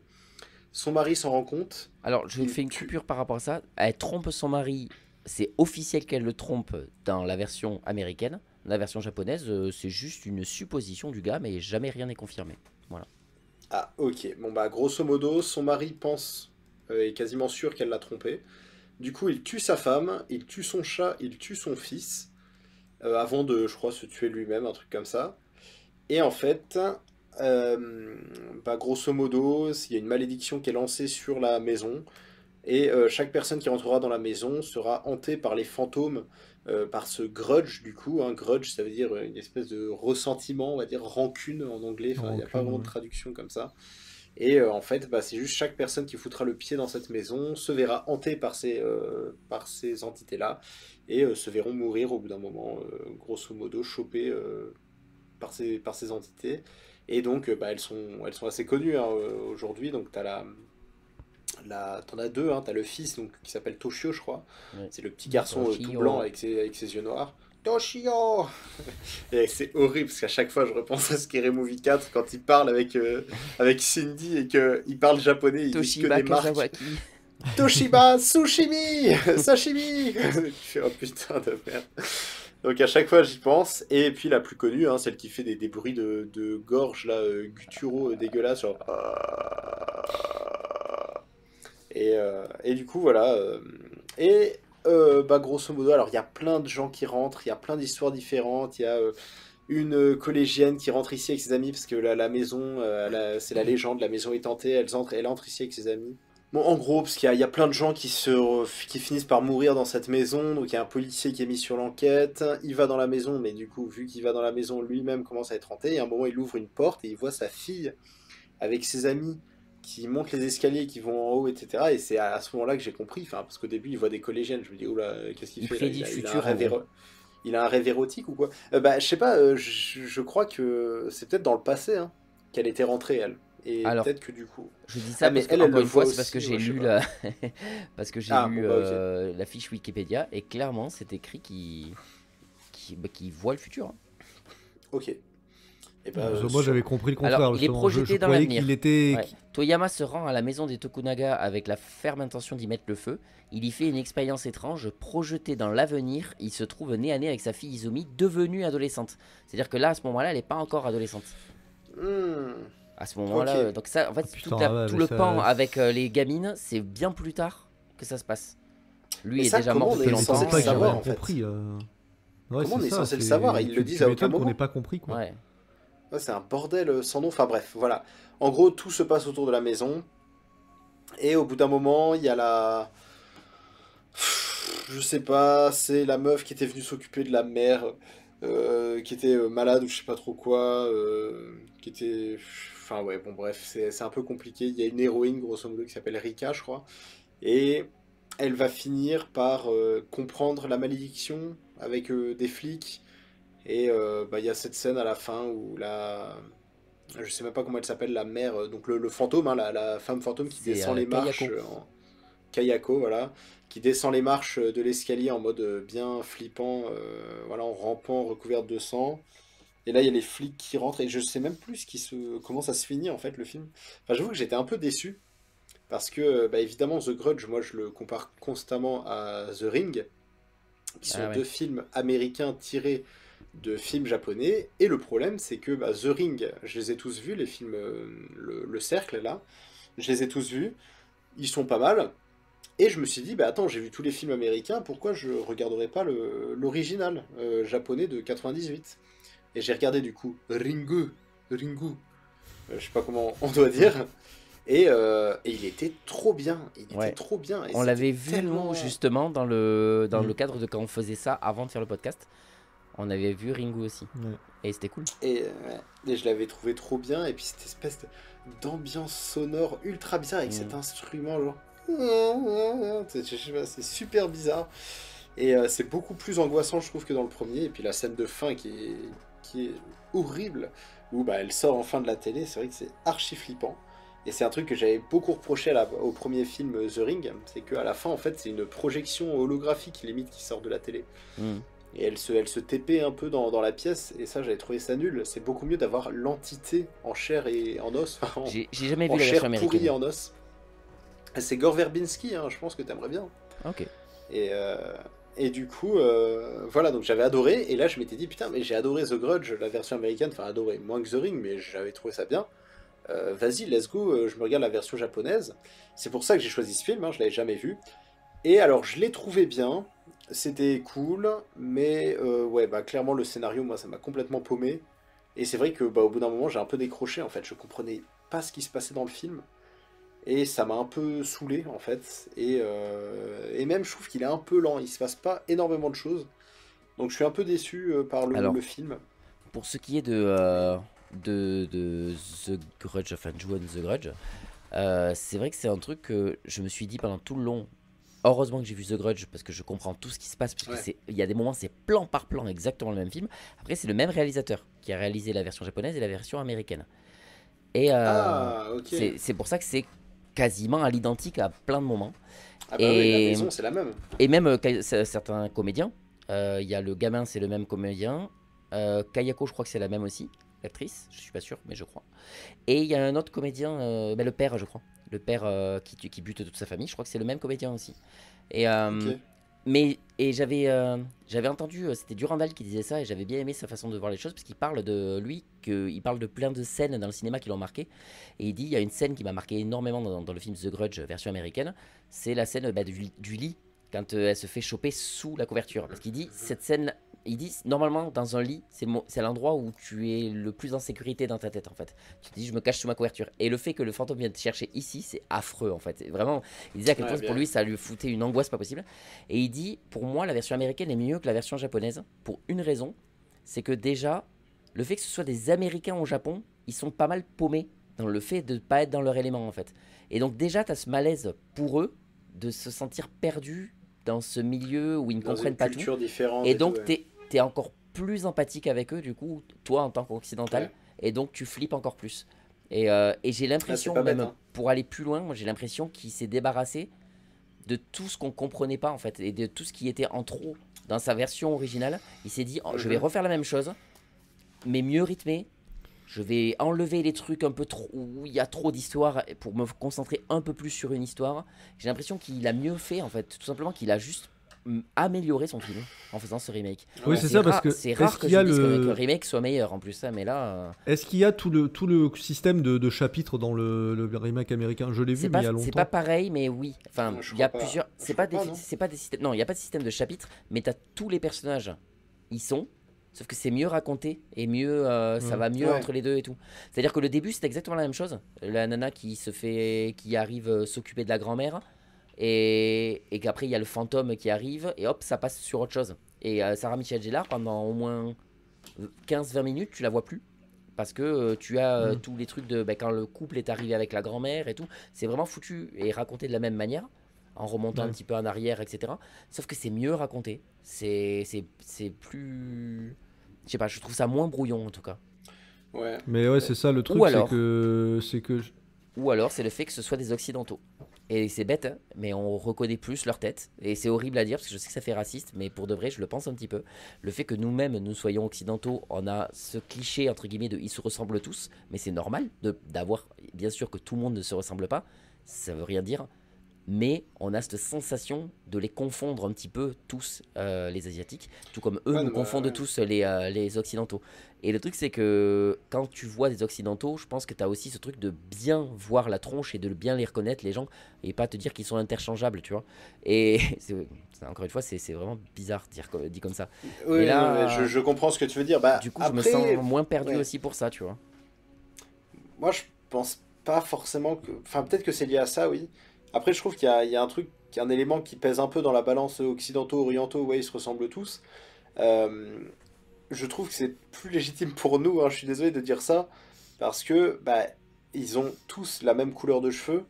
Son mari s'en rend compte. Alors, je fais une coupure par rapport à ça. Elle trompe son mari. C'est officiel qu'elle le trompe dans la version américaine. La version japonaise, c'est juste une supposition du gars, mais jamais rien n'est confirmé. Voilà. Ah, ok. Bon, grosso modo, son mari est quasiment sûr qu'elle l'a trompé. Du coup, il tue sa femme, il tue son chat, il tue son fils, avant de, je crois, se tuer lui-même, un truc comme ça. Et en fait, grosso modo, il y a une malédiction qui est lancée sur la maison. Et chaque personne qui rentrera dans la maison sera hantée par les fantômes, par ce grudge du coup. Hein. Grudge, ça veut dire une espèce de ressentiment, on va dire rancune en anglais. Enfin, il n'y a pas Rancune, vraiment de ouais. traduction comme ça. Et en fait, bah, c'est juste chaque personne qui foutra le pied dans cette maison se verra hantée par ces entités-là et se verront mourir au bout d'un moment, grosso modo, chopées par ces entités. Et donc, bah, elles sont assez connues hein, aujourd'hui. Donc, t'en as deux, hein. T'as le fils donc, qui s'appelle Toshio, je crois. Ouais. C'est le petit garçon tout Toshio. blanc avec ses yeux noirs. Toshio! Et c'est horrible parce qu'à chaque fois je repense à Scary Movie 4 quand il parle avec Cindy et qu'il parle japonais, il dit que Toshiba des marques. Kazawaki. Toshiba, sushimi, sashimi. Je fais, oh putain de merde. Donc à chaque fois j'y pense. Et puis la plus connue, hein, celle qui fait des bruits de gorge là, gutturaux dégueulasses, genre. Et du coup voilà. Bah, grosso modo, alors il y a plein de gens qui rentrent, il y a plein d'histoires différentes, il y a une collégienne qui rentre ici avec ses amis parce que la maison, c'est la légende, la maison est hantée, elle entre ici avec ses amis. Bon, en gros, parce qu'il y a plein de gens qui finissent par mourir dans cette maison, donc il y a un policier qui est mis sur l'enquête, il va dans la maison, mais du coup, vu qu'il va dans la maison, lui-même commence à être hanté, et à un moment, il ouvre une porte et il voit sa fille avec ses amis qui montent les escaliers, qui vont en haut, etc. Et c'est à ce moment-là que j'ai compris, enfin, parce qu'au début, il voit des collégiennes, je me dis, oula, qu'est-ce qu'il Il fait là? prédit le Il a un futur, en rêve gros. il a un rêve érotique ou quoi? Bah, je sais pas, je crois que c'est peut-être dans le passé, hein, qu'elle était rentrée, elle. Et Alors, peut-être que du coup... je dis Ah, ça mais parce que, elle encore le une fois, voit c'est parce que aussi, j'ai ouais, je sais lu pas. parce que j'ai Ah, lu bon, bah, ok. la fiche Wikipédia et clairement, c'est écrit qui voit le futur. Hein. Ok. Et bah, Moi j'avais compris le contraire, Alors, il est justement. projeté Je dans croyais l'avenir. qu'il était. Ouais. Toyama se rend à la maison des Tokunaga avec la ferme intention d'y mettre le feu. Il y fait une expérience étrange, projetée dans l'avenir. Il se trouve nez à nez avec sa fille Izumi, devenue adolescente. C'est-à-dire que là, à ce moment-là, elle n'est pas encore adolescente. À ce moment-là, Ok. donc ça, en fait, Ah, putain, ouais, tout mais le ça- pan avec les gamines, c'est bien plus tard que ça se passe. Lui Mais est ça, déjà comment mort on depuis est Ça longtemps. censé m'étonne pas le que j'ai savoir, rien en fait? compris. Ouais, Comment on c'est est ça, censé le c'est- savoir? Ils le disent à aucun m'étonnes qu'on moment. n'ait pas compris, quoi. Ouais. Ouais, c'est un bordel sans nom. Enfin bref, voilà. En gros, tout se passe autour de la maison. Et au bout d'un moment, il y a la... Je sais pas, c'est la meuf qui était venue s'occuper de la mère, qui était malade ou je sais pas trop quoi, qui était... Enfin ouais, bon bref, c'est un peu compliqué. Il y a une héroïne, grosso modo, qui s'appelle Rika, je crois. Et elle va finir par comprendre la malédiction avec des flics. Et bah, il y a cette scène à la fin où je sais même pas comment elle s'appelle, la mère, donc le fantôme, hein, la femme fantôme qui C'est descend les marches Kayako. Kayako, voilà, qui descend les marches de l'escalier en mode bien flippant, voilà, en rampant, recouverte de sang. Et là, il y a les flics qui rentrent, et je sais même plus comment ça se finit, en fait, le film. Enfin, j'avoue que j'étais un peu déçu, parce que, bah, évidemment, The Grudge, moi, je le compare constamment à The Ring, qui sont Ah ouais. deux films américains tirés de films japonais. Et le problème, c'est que bah, The Ring, je les ai tous vus, les films, le Cercle, là, je les ai tous vus, ils sont pas mal. Et je me suis dit, bah attends, j'ai vu tous les films américains, pourquoi je regarderais pas l'original japonais de 98? Et j'ai regardé du coup Ringu, je sais pas comment on doit dire, et il était trop bien, il était Ouais. trop bien. Et On c'était l'avait vu, tellement... nous, justement, dans le Mm. cadre de quand on faisait ça avant de faire le podcast. On avait vu Ringu aussi. Ouais. Et c'était cool. Et je l'avais trouvé trop bien, et puis cette espèce d'ambiance sonore ultra bizarre avec cet instrument, genre... Je sais pas, c'est super bizarre. Et c'est beaucoup plus angoissant, je trouve, que dans le premier. Et puis la scène de fin qui est horrible, où bah, elle sort en fin de la télé, c'est vrai que c'est archi flippant. Et c'est un truc que j'avais beaucoup reproché au premier film The Ring, c'est qu'à la fin, en fait, c'est une projection holographique, limite, qui sort de la télé. Mm. Et elle se tépait un peu dans la pièce, et ça, j'avais trouvé ça nul. C'est beaucoup mieux d'avoir l'entité en chair et en os, enfin, J'ai jamais vu en la chair version pourrie et américaine. en os. C'est Gore Verbinski, hein, je pense que t'aimerais bien. Ok. Et du coup, voilà, donc j'avais adoré, et là je m'étais dit, putain, mais j'ai adoré The Grudge, la version américaine, enfin adoré, moins que The Ring, mais j'avais trouvé ça bien. Vas-y, let's go, je me regarde la version japonaise. C'est pour ça que j'ai choisi ce film, hein, je l'avais jamais vu. Et alors, je l'ai trouvé bien, c'était cool, mais ouais, bah clairement le scénario, moi, ça m'a complètement paumé. Et c'est vrai que bah, au bout d'un moment, j'ai un peu décroché, en fait, je comprenais pas ce qui se passait dans le film. Et ça m'a un peu saoulé en fait. Et même je trouve qu'il est un peu lent, il se passe pas énormément de choses. Donc je suis un peu déçu par Alors, le film. pour ce qui est de The Grudge, enfin Ju-On The Grudge, c'est vrai que c'est un truc que je me suis dit pendant tout le long. Heureusement que j'ai vu The Grudge parce que je comprends tout ce qui se passe. Parce que Ouais. il y a des moments, c'est plan par plan exactement le même film. Après, c'est le même réalisateur qui a réalisé la version japonaise et la version américaine. Et Ah, ok. c'est pour ça que c'est quasiment à l'identique à plein de moments. Ah bah oui, la Et, maison c'est la même. et même certains comédiens. Il y a le gamin, c'est le même comédien. Kayako, je crois que c'est la même aussi, l'actrice. Je suis pas sûr, mais je crois. Et il y a un autre comédien, le père, je crois. Le père qui bute toute sa famille, je crois que c'est le même comédien aussi. Et, Ok. j'avais entendu, c'était Durandal qui disait ça, et j'avais bien aimé sa façon de voir les choses, parce qu'il parle de lui, il parle de plein de scènes dans le cinéma qui l'ont marqué. Et il dit, il y a une scène qui m'a marqué énormément dans le film The Grudge, version américaine, c'est la scène du lit, quand elle se fait choper sous la couverture. Parce qu'il dit, cette scène, il dit, normalement, dans un lit, c'est l'endroit où tu es le plus en sécurité dans ta tête, en fait. Tu te dis, je me cache sous ma couverture. Et le fait que le fantôme vienne te chercher ici, c'est affreux, en fait. Vraiment, il disait à quel Ouais, point pour bien. lui, ça lui foutait une angoisse pas possible. Et il dit, pour moi, la version américaine est mieux que la version japonaise, pour une raison, c'est que déjà, le fait que ce soit des Américains au Japon, ils sont pas mal paumés dans le fait de ne pas être dans leur élément, en fait. Et donc déjà, tu as ce malaise pour eux de se sentir perdus dans ce milieu où ils ne Dans comprennent une pas tout. culture différente. Et tout, donc, ouais. t'es encore plus empathique avec eux, du coup, toi en tant qu'occidental. Ouais. Et donc, tu flippes encore plus. Et j'ai l'impression, pas bête, même hein. pour aller plus loin, moi j'ai l'impression qu'il s'est débarrassé de tout ce qu'on comprenait pas en fait, et de tout ce qui était en trop dans sa version originale. Il s'est dit, oh, je vais Mhm. refaire la même chose, mais mieux rythmé. Je vais enlever les trucs un peu trop où il y a trop d'histoire pour me concentrer un peu plus sur une histoire. J'ai l'impression qu'il a mieux fait en fait, tout simplement qu'il a juste amélioré son film en faisant ce remake. Oui, Ouais. c'est ça, parce que C'est est-ce rare que qu'il y je a dise que le... le remake soit meilleur en plus, ça, mais là, Est-ce qu'il y a tout le système de chapitres dans le remake américain? Je l'ai vu, mais il y a c'est pas longtemps. pareil, mais oui. Enfin, Non, je il y a crois pas. plusieurs. Je C'est crois pas, pas, non. c'est pas des systèmes. Non, il y a pas de système de chapitres, mais t'as tous les personnages. Ils sont. Sauf que c'est mieux raconté et mieux, ça va mieux Ouais. entre les deux et tout. C'est-à-dire que le début c'est exactement la même chose. La nana qui arrive s'occuper de la grand-mère et qu'après il y a le fantôme qui arrive et hop ça passe sur autre chose. Et Sarah Michelle Gellar pendant au moins 15-20 minutes tu la vois plus parce que tu as tous les trucs de quand le couple est arrivé avec la grand-mère et tout. C'est vraiment foutu et raconté de la même manière en remontant un Ouais. petit peu en arrière, etc. Sauf que c'est mieux raconté. C'est plus. Je sais pas, je trouve ça moins brouillon en tout cas. Ouais. Mais ouais, c'est ça le truc, Ou c'est alors- que Ou alors c'est le fait que ce soit des occidentaux. Et c'est bête, hein, mais on reconnaît plus leur tête. Et c'est horrible à dire parce que je sais que ça fait raciste, mais pour de vrai, je le pense un petit peu. Le fait que nous-mêmes, nous soyons occidentaux, on a ce cliché entre guillemets de ils se ressemblent tous, mais c'est normal d'avoir. Bien sûr que tout le monde ne se ressemble pas, ça veut rien dire. Mais on a cette sensation de les confondre un petit peu tous les asiatiques, tout comme eux Ouais, nous non, confondent ouais. tous les occidentaux. Et le truc c'est que quand tu vois des occidentaux, je pense que tu as aussi ce truc de bien voir la tronche et de bien les reconnaître les gens et pas te dire qu'ils sont interchangeables, tu vois. Et encore une fois c'est vraiment bizarre dit comme ça. Oui, Mais là, non, mais je comprends ce que tu veux dire. Bah, Du coup après, je me sens moins perdu ouais. aussi pour ça, tu vois. Moi, je pense pas forcément que. Enfin, peut-être que c'est lié à ça, oui. Après, je trouve qu'il y a un truc, un élément qui pèse un peu dans la balance occidentaux-orientaux, ouais, ils se ressemblent tous. Euh, je trouve que c'est plus légitime pour nous, hein, je suis désolé de dire ça, parce que bah, ils ont tous la même couleur de cheveux,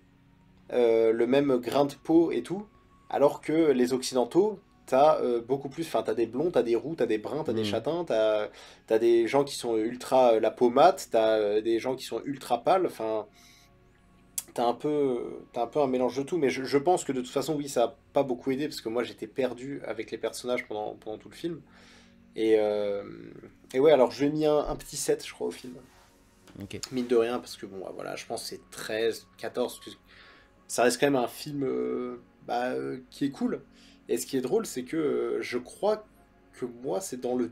le même grain de peau et tout, alors que les occidentaux, t'as beaucoup plus, enfin t'as des blonds, t'as des roux, t'as des bruns, t'as des châtains, t'as des gens qui sont ultra la peau mate, t'as des gens qui sont ultra pâles, enfin t'as un peu un mélange de tout, mais je pense que de toute façon, oui, ça a pas beaucoup aidé, parce que moi j'étais perdu avec les personnages pendant tout le film. Et, euh, et ouais, alors je lui ai mis un petit 7, je crois, au film. Ok. Mine de rien, parce que bon, voilà, je pense que c'est 13, 14, parce que ça reste quand même un film qui est cool. Et ce qui est drôle, c'est que je crois que moi, c'est dans le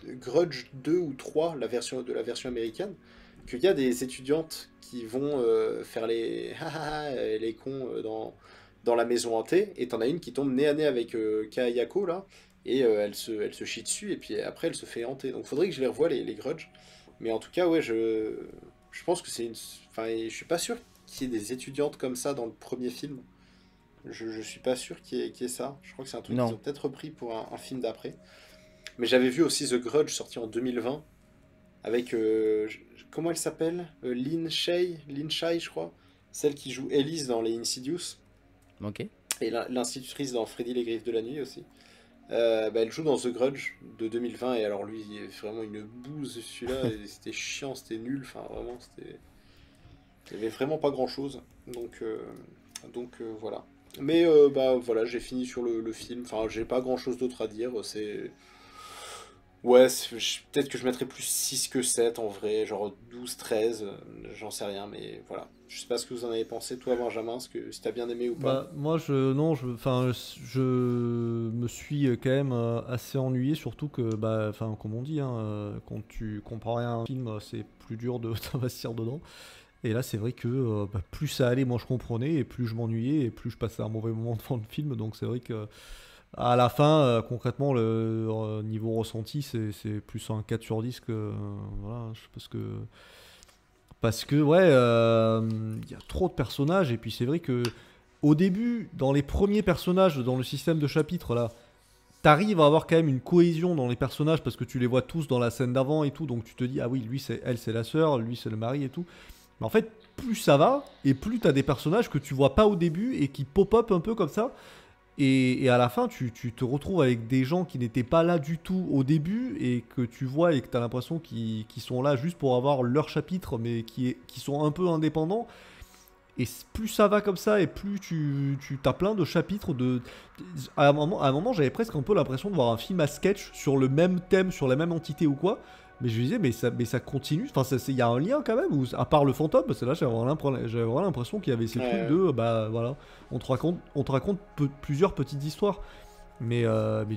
Grudge 2 ou 3, la version américaine, qu'il y a des étudiantes qui vont faire les les cons dans la maison hantée, et t'en as une qui tombe nez à nez avec Kayako, là, et elle se chie dessus, et puis après elle se fait hanter. Donc faudrait que je les revoie, les Grudge. Mais en tout cas, ouais, je pense que c'est une... Enfin, je suis pas sûr qu'il y ait des étudiantes comme ça dans le premier film. Je suis pas sûr qu'il y ait ça. Je crois que c'est un truc Non. qu'ils ont peut-être repris pour un film d'après. Mais j'avais vu aussi The Grudge sorti en 2020 avec comment elle s'appelle Lynn Shay, je crois, celle qui joue Elise dans les Insidious Ok. et l'institutrice dans Freddy les Griffes de la Nuit aussi. Elle joue dans The Grudge de 2020 et alors lui il est vraiment une bouse celui-là et c'était chiant, c'était nul, enfin vraiment il y avait vraiment pas grand chose donc voilà. Mais voilà, j'ai fini sur le film, enfin j'ai pas grand chose d'autre à dire, c'est ouais, peut-être que je mettrais plus 6 que 7 en vrai, genre 12, 13, j'en sais rien, mais voilà. Je sais pas ce que vous en avez pensé, toi Benjamin, si t'as bien aimé ou pas. Bah, moi, je me suis quand même assez ennuyé, surtout que, comme on dit, hein, quand tu comprends rien à un film, c'est plus dur de t'investir dedans. Et là, c'est vrai que plus ça allait, moi je comprenais, et plus je m'ennuyais, et plus je passais un mauvais moment devant le film. Donc c'est vrai que à la fin, concrètement, le niveau ressenti, c'est plus un 4 sur 10 que voilà, parce que ouais, y a trop de personnages et puis c'est vrai que au début, dans les premiers personnages, dans le système de chapitres là, t'arrives à avoir quand même une cohésion dans les personnages parce que tu les vois tous dans la scène d'avant et tout, donc tu te dis ah oui, elle c'est la sœur, lui c'est le mari et tout. Mais en fait, plus ça va et plus t'as des personnages que tu vois pas au début et qui pop-up un peu comme ça. Et à la fin, tu te retrouves avec des gens qui n'étaient pas là du tout au début et que tu vois et que tu as l'impression qu'ils sont là juste pour avoir leur chapitre, mais qui sont un peu indépendants. Et plus ça va comme ça et plus tu as plein de chapitres à un moment, j'avais presque un peu l'impression de voir un film à sketch sur le même thème, sur la même entité ou quoi. Mais je me disais, mais ça continue. Enfin, il y a un lien quand même, à part le fantôme, parce que là, j'avais vraiment l'impression qu'il y avait ces trucs de, voilà, on te raconte plusieurs petites histoires. Mais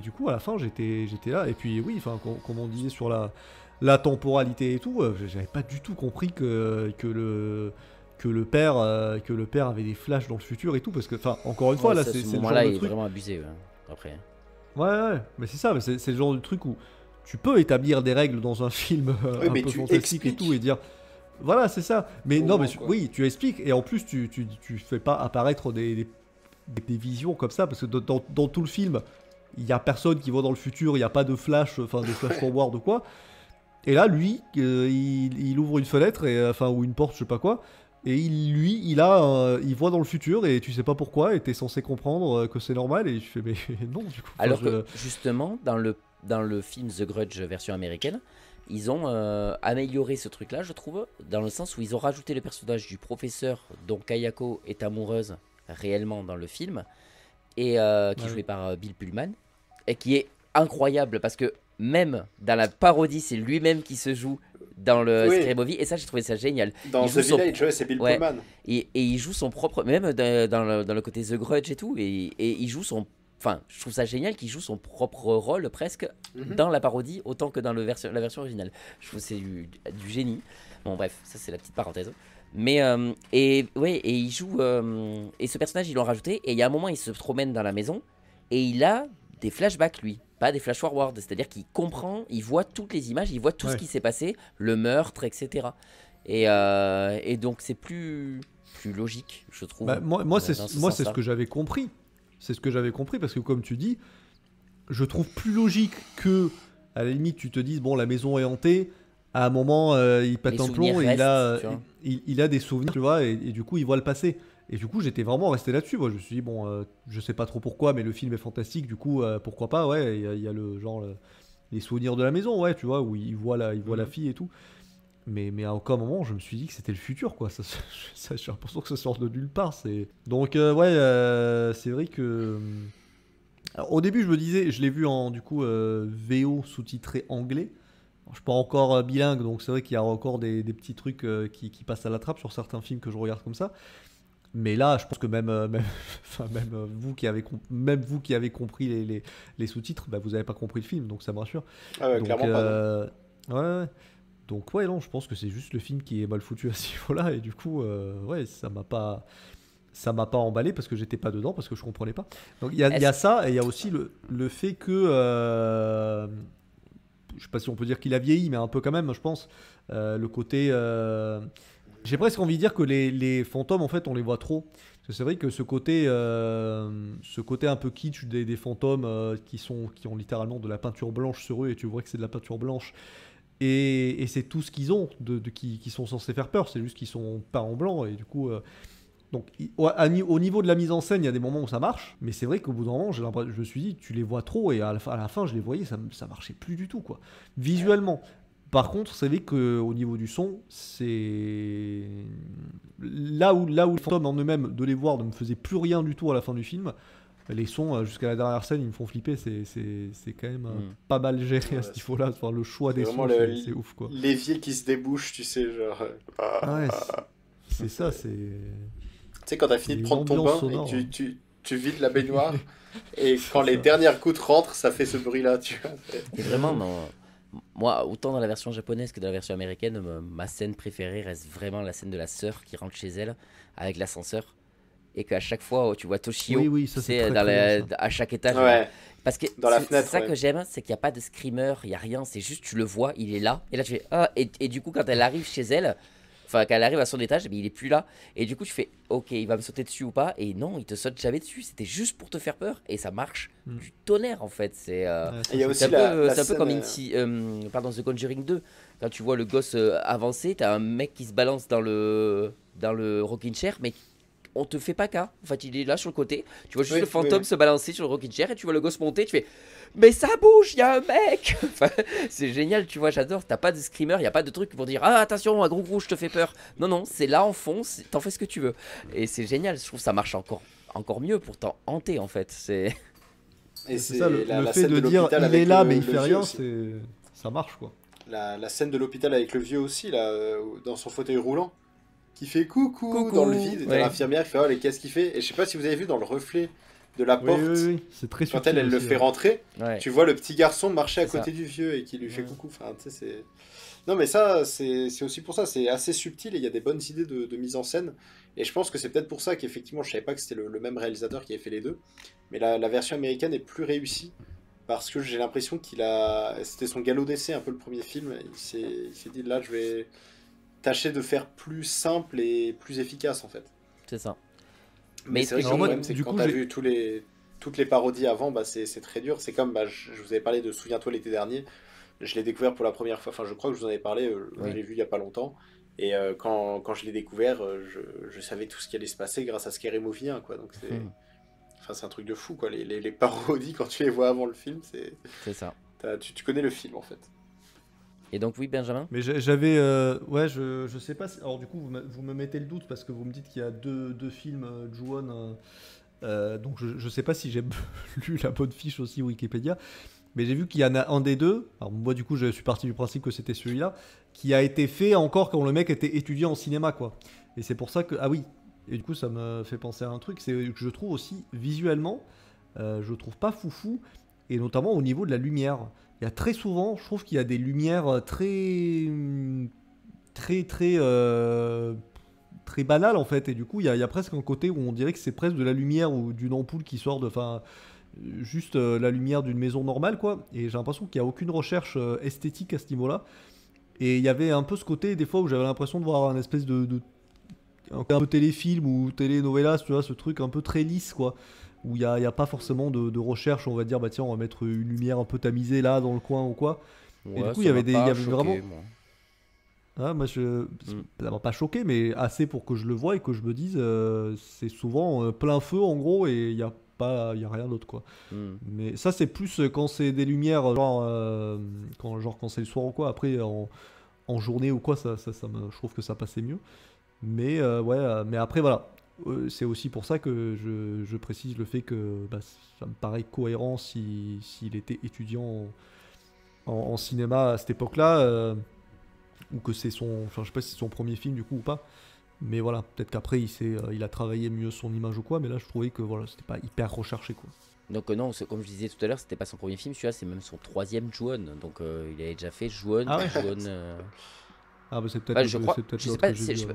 du coup, à la fin, j'étais là. Et puis, oui, enfin, comme on disait sur la temporalité et tout, j'avais pas du tout compris que le père avait des flashs dans le futur et tout. Parce que, enfin, encore une fois, là, c'est le genre moment-là, de il est truc. vraiment abusé, ouais, après. Ouais, mais c'est ça, mais c'est le genre de truc où tu peux établir des règles dans un film un peu fantastique et tout et dire voilà, c'est ça. Mais non, mais oui, tu expliques et en plus tu fais pas apparaître des visions comme ça parce que dans tout le film, il y a personne qui voit dans le futur, il y a pas de flash, enfin de flash forward ou quoi. Et là, lui, il ouvre une fenêtre et ou une porte, je sais pas quoi. Et il voit dans le futur et tu sais pas pourquoi et t'es censé comprendre que c'est normal et tu fais mais non du coup. Alors que justement dans le film The Grudge version américaine, ils ont amélioré ce truc-là, je trouve, dans le sens où ils ont rajouté le personnage du professeur dont Kayako est amoureuse réellement dans le film et qui est joué par Bill Pullman et qui est incroyable parce que même dans la parodie, c'est lui-même qui se joue dans le Scary Movie et ça j'ai trouvé ça génial. Dans The Village, c'est Bill Pullman. Et il joue son propre, même dans le côté The Grudge et tout, et il joue son, enfin je trouve ça génial qu'il joue son propre rôle presque dans la parodie autant que dans la version originale. Je trouve que c'est du génie. Bon bref, ça c'est la petite parenthèse. Mais et il joue et ce personnage ils l'ont rajouté et il y a un moment il se promène dans la maison et il a des flashbacks lui. Pas des flash forward, c'est-à-dire qu'il comprend, il voit toutes les images, il voit tout ce qui s'est passé, le meurtre, etc. Et donc c'est plus logique, je trouve. Moi c'est ce que j'avais compris. C'est ce que j'avais compris parce que comme tu dis, je trouve plus logique que à la limite tu te dises bon la maison est hantée, à un moment il pète un plomb et il a des souvenirs, tu vois, et du coup il voit le passé. Et du coup, j'étais vraiment resté là-dessus. Moi, je me suis dit, bon, je sais pas trop pourquoi, mais le film est fantastique. Du coup, pourquoi pas, ouais. Il y a le genre les souvenirs de la maison, ouais, tu vois, où il voit la fille et tout. Mais à aucun moment, je me suis dit que c'était le futur, quoi. J'ai l'impression que ça sort de nulle part. Donc, c'est vrai que. Alors, au début, je me disais, je l'ai vu en VO sous-titré anglais. Je suis pas encore bilingue, donc c'est vrai qu'il y a encore des petits trucs qui passent à la trappe sur certains films que je regarde comme ça. Mais là, je pense que même vous qui avez compris les sous-titres, bah, vous n'avez pas compris le film, donc ça me rassure. Ah ouais, donc, clairement pas. Ouais. Donc ouais, non, je pense que c'est juste le film qui est mal foutu à ce niveau-là, et du coup, ça m'a pas emballé parce que j'étais pas dedans, parce que je comprenais pas. Donc il y a ça, et il y a aussi le fait que, je sais pas si on peut dire qu'il a vieilli, mais un peu quand même, je pense, le côté. J'ai presque envie de dire que les fantômes, en fait, on les voit trop. Parce que c'est vrai que ce côté un peu kitsch des fantômes qui ont littéralement de la peinture blanche sur eux, et tu vois que c'est de la peinture blanche. Et c'est tout ce qu'ils ont qui sont censés faire peur. C'est juste qu'ils sont peints en blanc. Et du coup, donc, au niveau de la mise en scène, il y a des moments où ça marche. Mais c'est vrai qu'au bout d'un moment, je me suis dit, tu les vois trop. Et à la fin, je les voyais, ça marchait plus du tout, quoi. Visuellement. Par contre, c'est vrai qu'au niveau du son, c'est là où les fantômes en eux-mêmes, de les voir, ne me faisaient plus rien du tout à la fin du film. Les sons, jusqu'à la dernière scène, ils me font flipper. C'est quand même pas mal géré à ce niveau-là. Enfin, le choix des sons, c'est ouf, quoi. L'évier qui se débouche, tu sais, genre. Ouais, c'est ça, c'est. Tu sais, quand t'as fini de prendre ton bain sonore, et tu vides la baignoire, et quand les dernières gouttes rentrent, ça fait ce bruit-là, tu vois. Et vraiment, non. Moi, autant dans la version japonaise que dans la version américaine, ma scène préférée reste vraiment la scène de la sœur qui rentre chez elle avec l'ascenseur. Et qu'à chaque fois, tu vois Toshio, oui, ça, c'est à chaque étage. Ouais. Parce que dans la fenêtre, c'est ça que j'aime, c'est qu'il n'y a pas de screamer, il n'y a rien, c'est juste tu le vois, il est là. Et là, tu fais ah, et du coup, quand elle arrive chez elle, enfin, quand elle arrive à son étage, mais il est plus là. Et du coup, tu fais ok, il va me sauter dessus ou pas. Et non, il te saute jamais dessus. C'était juste pour te faire peur. Et ça marche du tonnerre, en fait. C'est un peu comme The Conjuring 2. Quand tu vois le gosse avancer, t'as un mec qui se balance dans le rocking chair, mais on te fait pas cas. En fait, il est là sur le côté. Tu vois juste le fantôme se balancer sur le rocking chair et tu vois le gosse monter. Tu fais mais ça bouge, il y a un mec. Enfin, c'est génial, tu vois, j'adore. T'as pas de screamer, il y a pas de truc pour dire ah attention, un gros je te fais peur. Non, c'est là en fond, t'en fais ce que tu veux. Et c'est génial, je trouve que ça marche encore mieux pour t'en hanter en fait. C'est ça, le fait de dire il est là mais il fait rien, ça marche quoi. La scène de l'hôpital avec le vieux aussi, là, dans son fauteuil roulant, qui fait coucou dans le vide, et t'as l'infirmière qui fait oh, qu'est-ce qu'il fait. Et je sais pas si vous avez vu dans le reflet de la porte, c'est très quand elle le fait rentrer, tu vois le petit garçon marcher à côté du vieux et qui lui fait coucou. Enfin, tu sais, c'est... Non mais ça, c'est aussi pour ça, c'est assez subtil et il y a des bonnes idées de mise en scène. Et je pense que c'est peut-être pour ça qu'effectivement, je savais pas que c'était le même réalisateur qui avait fait les deux. Mais la version américaine est plus réussie. Parce que j'ai l'impression c'était son galop d'essai un peu le premier film. Il s'est dit là je vais tâcher de faire plus simple et plus efficace en fait. C'est ça. Mais c'est vrai que le problème c'est que quand t'as vu toutes les parodies avant, bah, c'est très dur. C'est comme je vous avais parlé de Souviens-toi l'été dernier. Je l'ai découvert pour la première fois. Enfin je crois que je vous en avais parlé. Je l'ai vu il y a pas longtemps. Et quand je l'ai découvert, je savais tout ce qui allait se passer grâce à Scary Movie 1 quoi. Donc c'est... Enfin, c'est un truc de fou, quoi. Les parodies, quand tu les vois avant le film, c'est ça. Tu connais le film, en fait. Et donc, oui, Benjamin ? Mais j'avais... ouais, je sais pas... Alors, du coup, vous me mettez le doute, parce que vous me dites qu'il y a deux films, Ju-On. Donc, je sais pas si j'ai lu la bonne fiche aussi, Wikipédia. Mais j'ai vu qu'il y en a un des deux. Alors, moi, du coup, je suis parti du principe que c'était celui-là, qui a été fait encore quand le mec était étudiant en cinéma, quoi. Et c'est pour ça que... Ah oui. Et du coup, ça me fait penser à un truc, c'est que je trouve aussi visuellement, je trouve pas foufou, et notamment au niveau de la lumière. Il y a très souvent, je trouve qu'il y a des lumières très banales en fait, et du coup, il y a presque un côté où on dirait que c'est presque de la lumière ou d'une ampoule qui sort juste la lumière d'une maison normale, quoi. Et j'ai l'impression qu'il n'y a aucune recherche esthétique à ce niveau-là. Et il y avait un peu ce côté, des fois, où j'avais l'impression de voir un espèce de un peu téléfilm ou télénovelas, tu vois, ce truc un peu très lisse, quoi, où il n'y a pas forcément de recherche, on va dire, bah tiens, on va mettre une lumière un peu tamisée là, dans le coin ou quoi. Ouais, et du coup, il y avait vraiment... Moi. Ah, moi, ça m'a pas choqué, mais assez pour que je le voie et que je me dise, c'est souvent plein feu, en gros, et il n'y a rien d'autre, quoi. Mais ça, c'est plus quand c'est des lumières, quand c'est le soir ou quoi, après, en journée ou quoi, je trouve que ça passait mieux. Mais mais après voilà, c'est aussi pour ça que je précise le fait que ça me paraît cohérent s'il était étudiant en cinéma à cette époque-là, ou que c'est je sais pas si c'est son premier film du coup ou pas. Mais voilà, peut-être qu'après il a travaillé mieux son image ou quoi. Mais là je trouvais que voilà, c'était pas hyper recherché quoi. Donc non, comme je disais tout à l'heure, c'était pas son premier film, celui-là c'est même son 3e Ju-On. Donc il avait déjà fait Ju-On, Ju-On. Ah bah c'est peut-être je sais pas,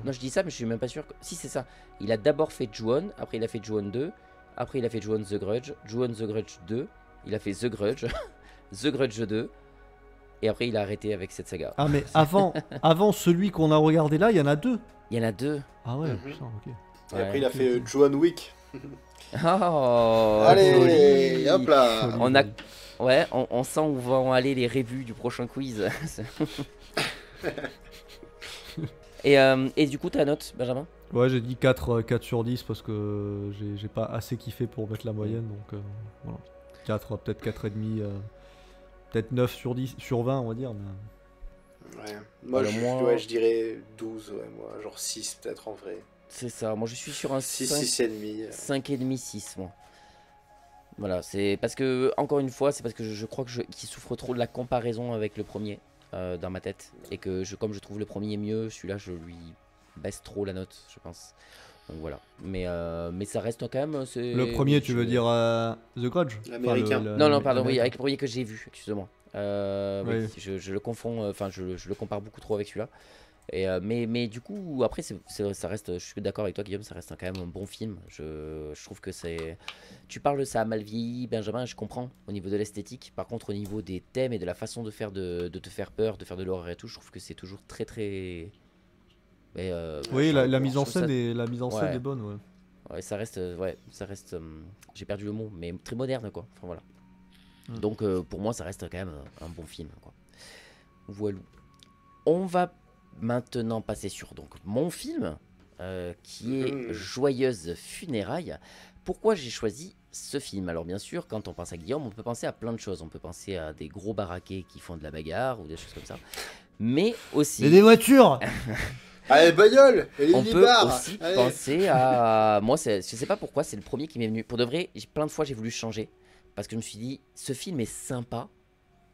non je dis ça mais je suis même pas sûr si c'est ça. Il a d'abord fait Ju-On, après il a fait Ju-On 2, après il a fait Ju-On The Grudge, Ju-On The Grudge 2, il a fait The Grudge, The Grudge 2, Et après, il a arrêté avec cette saga. Ah, mais avant celui qu'on a regardé là, il y en a 2. Il y en a 2. Ah ouais, Mhm. putain, ok. Et après, il a fait John Wick. Oh, Allez, joli. hop là. On a... Ouais, on sent où vont aller les reviews du prochain quiz. Et du coup, ta note, Benjamin? Ouais, j'ai dit 4 sur 10 parce que j'ai pas assez kiffé pour mettre la moyenne. Donc voilà. 4, peut-être 4,5. Peut-être 9 sur 10, sur 20, on va dire. Mais... Ouais. Moi, Alors, moi- ouais, je dirais 12, ouais, moi. Genre 6 peut-être en vrai. C'est ça, moi je suis sur un 6, 5, 6,5. 5,5, 6, moi. Voilà, c'est parce que, encore une fois, c'est parce que je crois qu'il souffre trop de la comparaison avec le premier dans ma tête. Et que comme je trouve le premier mieux, celui-là je lui baisse trop la note, je pense. Donc voilà. Mais ça reste quand même. Le premier, tu veux dire The Grudge? L'américain. Non, pardon, oui, l'américain. avec le premier que j'ai vu, excusez-moi. Oui, Oui. je le confonds, enfin je le compare beaucoup trop avec celui-là. Mais du coup, après, ça reste, je suis d'accord avec toi, Guillaume, ça reste quand même un bon film. Je trouve que c'est. Tu parles de ça a mal vieilli, Benjamin, je comprends au niveau de l'esthétique. Par contre, au niveau des thèmes et de la façon de faire de te faire peur, de faire de l'horreur et tout, je trouve que c'est toujours très très. Mais, Oui, la je mise en trouve ça- scène Ouais. est bonne, ouais. Ouais, ça reste, j'ai perdu le mot, mais très moderne, quoi. Enfin voilà. Mm. Donc pour moi, ça reste quand même un bon film, quoi. Voilà. On va maintenant passer sur donc mon film, qui est Joyeuse Funérailles. Pourquoi j'ai choisi ce film? Alors bien sûr, quand on pense à Guillaume, on peut penser à plein de choses. On peut penser à des gros baraquets qui font de la bagarre ou des choses comme ça. Mais aussi... Et des voitures. Allez, bagnole. Et les On peut libards. aussi Allez. penser à... Moi, je sais pas pourquoi, c'est le premier qui m'est venu. Pour de vrai, plein de fois, j'ai voulu changer. Parce que je me suis dit, ce film est sympa,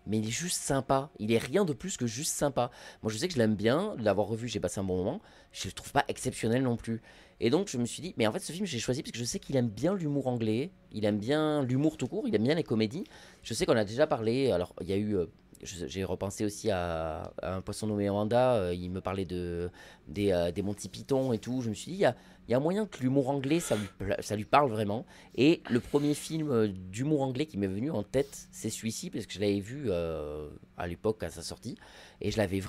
mais il est juste sympa. Il est rien de plus que juste sympa. Moi, je sais que je l'aime bien. De l'avoir revu, j'ai passé un bon moment. Je le trouve pas exceptionnel non plus. Et donc, je me suis dit, mais en fait, ce film, j'ai choisi parce que je sais qu'il aime bien l'humour anglais. Il aime bien l'humour tout court. Il aime bien les comédies. Je sais qu'on a déjà parlé. Alors, il y a eu... j'ai repensé aussi à un poisson nommé Amanda. Il me parlait des Monty Python et tout. Je me suis dit, il y a un moyen que l'humour anglais, ça lui parle vraiment. Et le premier film d'humour anglais qui m'est venu en tête, c'est celui-ci, parce que je l'avais vu à l'époque à sa sortie. Et j'avais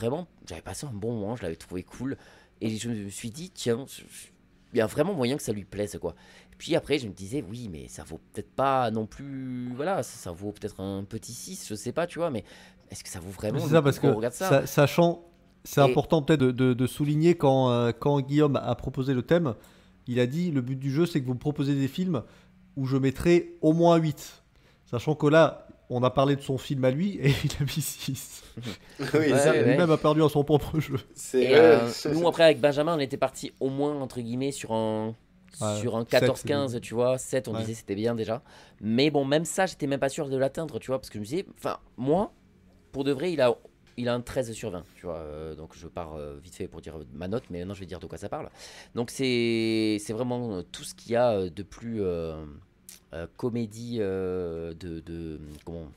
passé un bon moment, je l'avais trouvé cool. Et je me suis dit, tiens, il y a vraiment moyen que ça lui plaise, quoi. Et puis après, je me disais, oui, mais ça vaut peut-être pas non plus. Voilà, ça vaut peut-être un petit 6, je sais pas, tu vois, mais est-ce que ça vaut vraiment C'est le ça, coup parce qu'on que regarde ça? sachant, c'est Et- important peut-être de souligner quand Guillaume a proposé le thème, il a dit le but du jeu c'est que vous me proposez des films où je mettrai au moins 8. Sachant que là, on a parlé de son film à lui et il a mis 6. Oui, Ouais, ça, ouais. Lui-même a perdu à son propre jeu. c'est. Et nous, après, avec Benjamin, on était parti au moins, entre guillemets, sur un Ouais, 14-15, 7, tu vois. 7, on Ouais. disait c'était bien déjà. Mais bon, même ça, j'étais même pas sûr de l'atteindre, tu vois. Parce que je me disais, enfin, moi, pour de vrai, il a un 13 sur 20, tu vois. Donc je pars vite fait pour dire ma note, mais maintenant je vais dire de quoi ça parle. Donc c'est vraiment tout ce qu'il y a de plus comédie comment,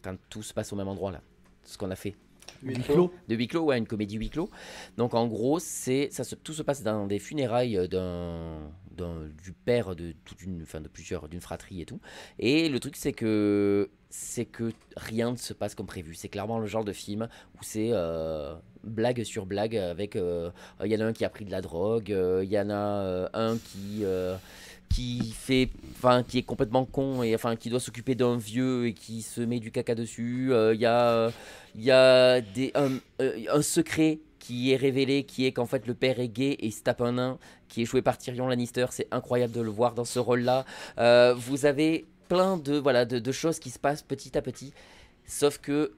quand tout se passe au même endroit, là. Ce qu'on a fait. Huis clos. De huis clos, ouais, une comédie huis clos. Donc en gros, tout se passe dans des funérailles du père de d'une fratrie et tout. Et le truc, c'est que rien ne se passe comme prévu. C'est clairement le genre de film où c'est blague sur blague avec il y en a un qui a pris de la drogue, il y en a un qui est complètement con et enfin qui doit s'occuper d'un vieux et qui se met du caca dessus. Il y a un secret qui est révélé, qui est qu'en fait le père est gay et il se tape un nain qui est joué par Tyrion Lannister. C'est incroyable de le voir dans ce rôle-là. Vous avez plein de choses qui se passent petit à petit. Sauf que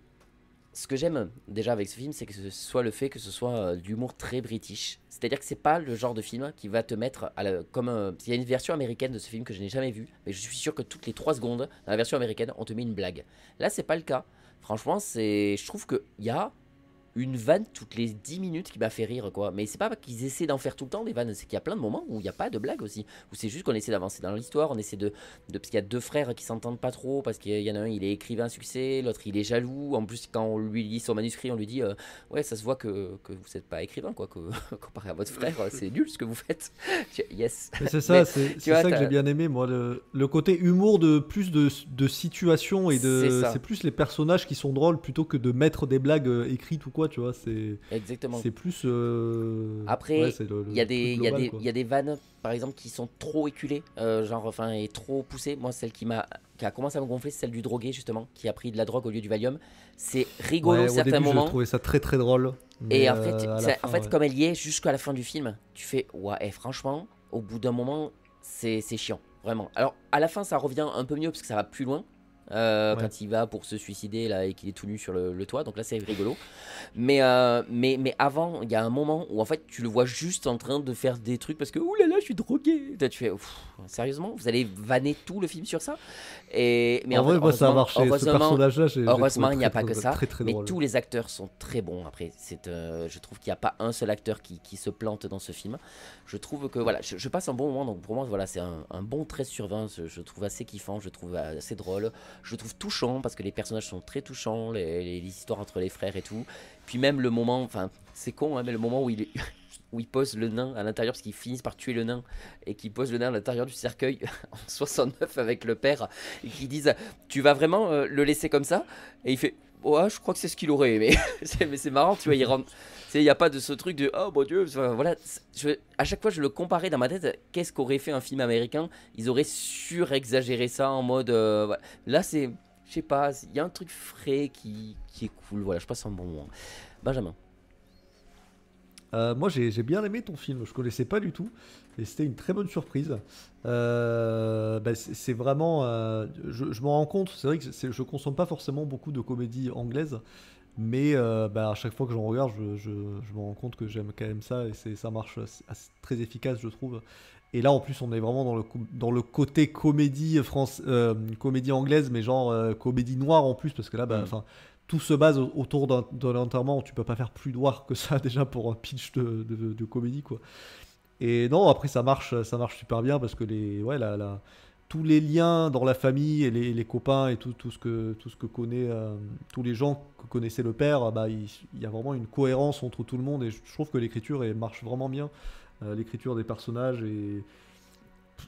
ce que j'aime déjà avec ce film, c'est que ce soit le fait que ce soit de l'humour très british. C'est-à-dire que c'est pas le genre de film qui va te mettre il y a une version américaine de ce film que je n'ai jamais vue, mais je suis sûr que toutes les 3 secondes, dans la version américaine, on te met une blague. Là, c'est pas le cas. Franchement, je trouve qu'il y a une vanne toutes les 10 minutes qui m'a fait rire, quoi. Mais c'est pas qu'ils essaient d'en faire tout le temps des vannes, c'est qu'il y a plein de moments où il n'y a pas de blague aussi. Où c'est juste qu'on essaie d'avancer dans l'histoire, on essaie parce qu'il y a deux frères qui s'entendent pas trop, parce qu'il y en a un, il est écrivain à succès, l'autre, il est jaloux. En plus, quand on lui lit son manuscrit, on lui dit ouais, ça se voit que vous n'êtes pas écrivain, quoi. Que, comparé à votre frère, c'est nul ce que vous faites. Yes. Mais c'est ça, c'est ça que j'ai bien aimé, moi. Le côté humour de plus de situations et c'est plus les personnages qui sont drôles plutôt que de mettre des blagues écrites ou quoi, tu vois. Exactement. C'est plus. Après, ouais, il y a des vannes, par exemple, qui sont trop éculées, et trop poussées. Moi, celle qui a commencé à me gonfler, c'est celle du drogué, justement, qui a pris de la drogue au lieu du Valium. C'est rigolo, certains au début, moments. J'ai trouvé ça très très drôle. Et après, en fait, comme elle y est jusqu'à la fin du film, tu fais ouais, franchement, au bout d'un moment, c'est chiant, vraiment. Alors, à la fin, ça revient un peu mieux parce que ça va plus loin. Quand il va pour se suicider là et qu'il est tout nu sur le toit, donc là c'est rigolo, mais avant il y a un moment où en fait tu le vois juste en train de faire des trucs parce que ouh là là je suis drogué, tu fais sérieusement vous allez vanner tout le film sur ça. Mais en vrai moi, ça a marché, ce personnage là heureusement il n'y a pas que ça, très, très mais drôle. tous les acteurs sont très bons. Après je trouve qu'il n'y a pas un seul acteur qui se plante dans ce film. Je trouve que voilà, je passe un bon moment, donc pour moi voilà, c'est un bon 13/20. Je trouve assez kiffant, je trouve assez drôle. Je trouve touchant parce que les personnages sont très touchants, les histoires entre les frères et tout. Puis même le moment, enfin c'est con, hein, mais le moment où il pose le nain à l'intérieur parce qu'ils finissent par tuer le nain et qu'ils posent le nain à l'intérieur du cercueil en 69 avec le père et qu'ils disent tu vas vraiment le laisser comme ça, et il fait ouais je crois que c'est ce qu'il aurait aimé. Mais c'est marrant, tu vois, il n'y a pas de ce truc de oh mon dieu, voilà. À chaque fois je le comparais dans ma tête, qu'est-ce qu'aurait fait un film américain, ils auraient surexagéré ça en mode voilà. Là c'est, je sais pas, il y a un truc frais qui est cool, voilà, je passe un bon moment. Benjamin. Moi j'ai bien aimé ton film, je connaissais pas du tout et c'était une très bonne surprise. C'est vraiment, je m'en rends compte, c'est vrai que je consomme pas forcément beaucoup de comédies anglaises, mais à chaque fois que j'en regarde, je me rends compte que j'aime quand même ça et ça marche très efficace, je trouve. Et là en plus on est vraiment dans le côté comédie comédie anglaise, mais genre comédie noire en plus, parce que là tout se base autour d'un enterrement où tu peux pas faire plus noir que ça déjà pour un pitch de comédie, quoi. Et non, après ça marche super bien parce que tous les liens dans la famille et les copains et tout ce que connaît tous les gens que connaissait le père, il y a vraiment une cohérence entre tout le monde et je trouve que l'écriture marche vraiment bien, l'écriture des personnages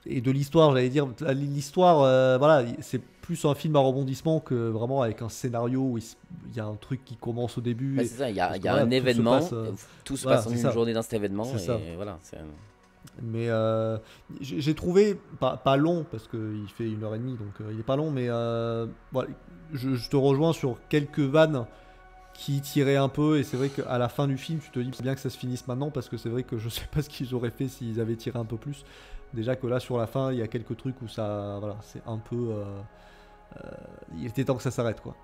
et de l'histoire, j'allais dire. L'histoire, voilà, c'est plus un film à rebondissement que vraiment avec un scénario où il y a un truc qui commence au début. C'est ça, il y a un événement, tout se passe en une journée dans cet événement. C'est ça. Voilà, mais j'ai trouvé pas long parce qu'il fait 1h30, donc il est pas long, mais voilà, je te rejoins sur quelques vannes qui tiraient un peu, et c'est vrai qu'à la fin du film tu te dis c'est bien que ça se finisse maintenant, parce que c'est vrai que je sais pas ce qu'ils auraient fait s'ils avaient tiré un peu plus. Déjà que là sur la fin il y a quelques trucs où ça, voilà, c'est un peu il était temps que ça s'arrête, quoi.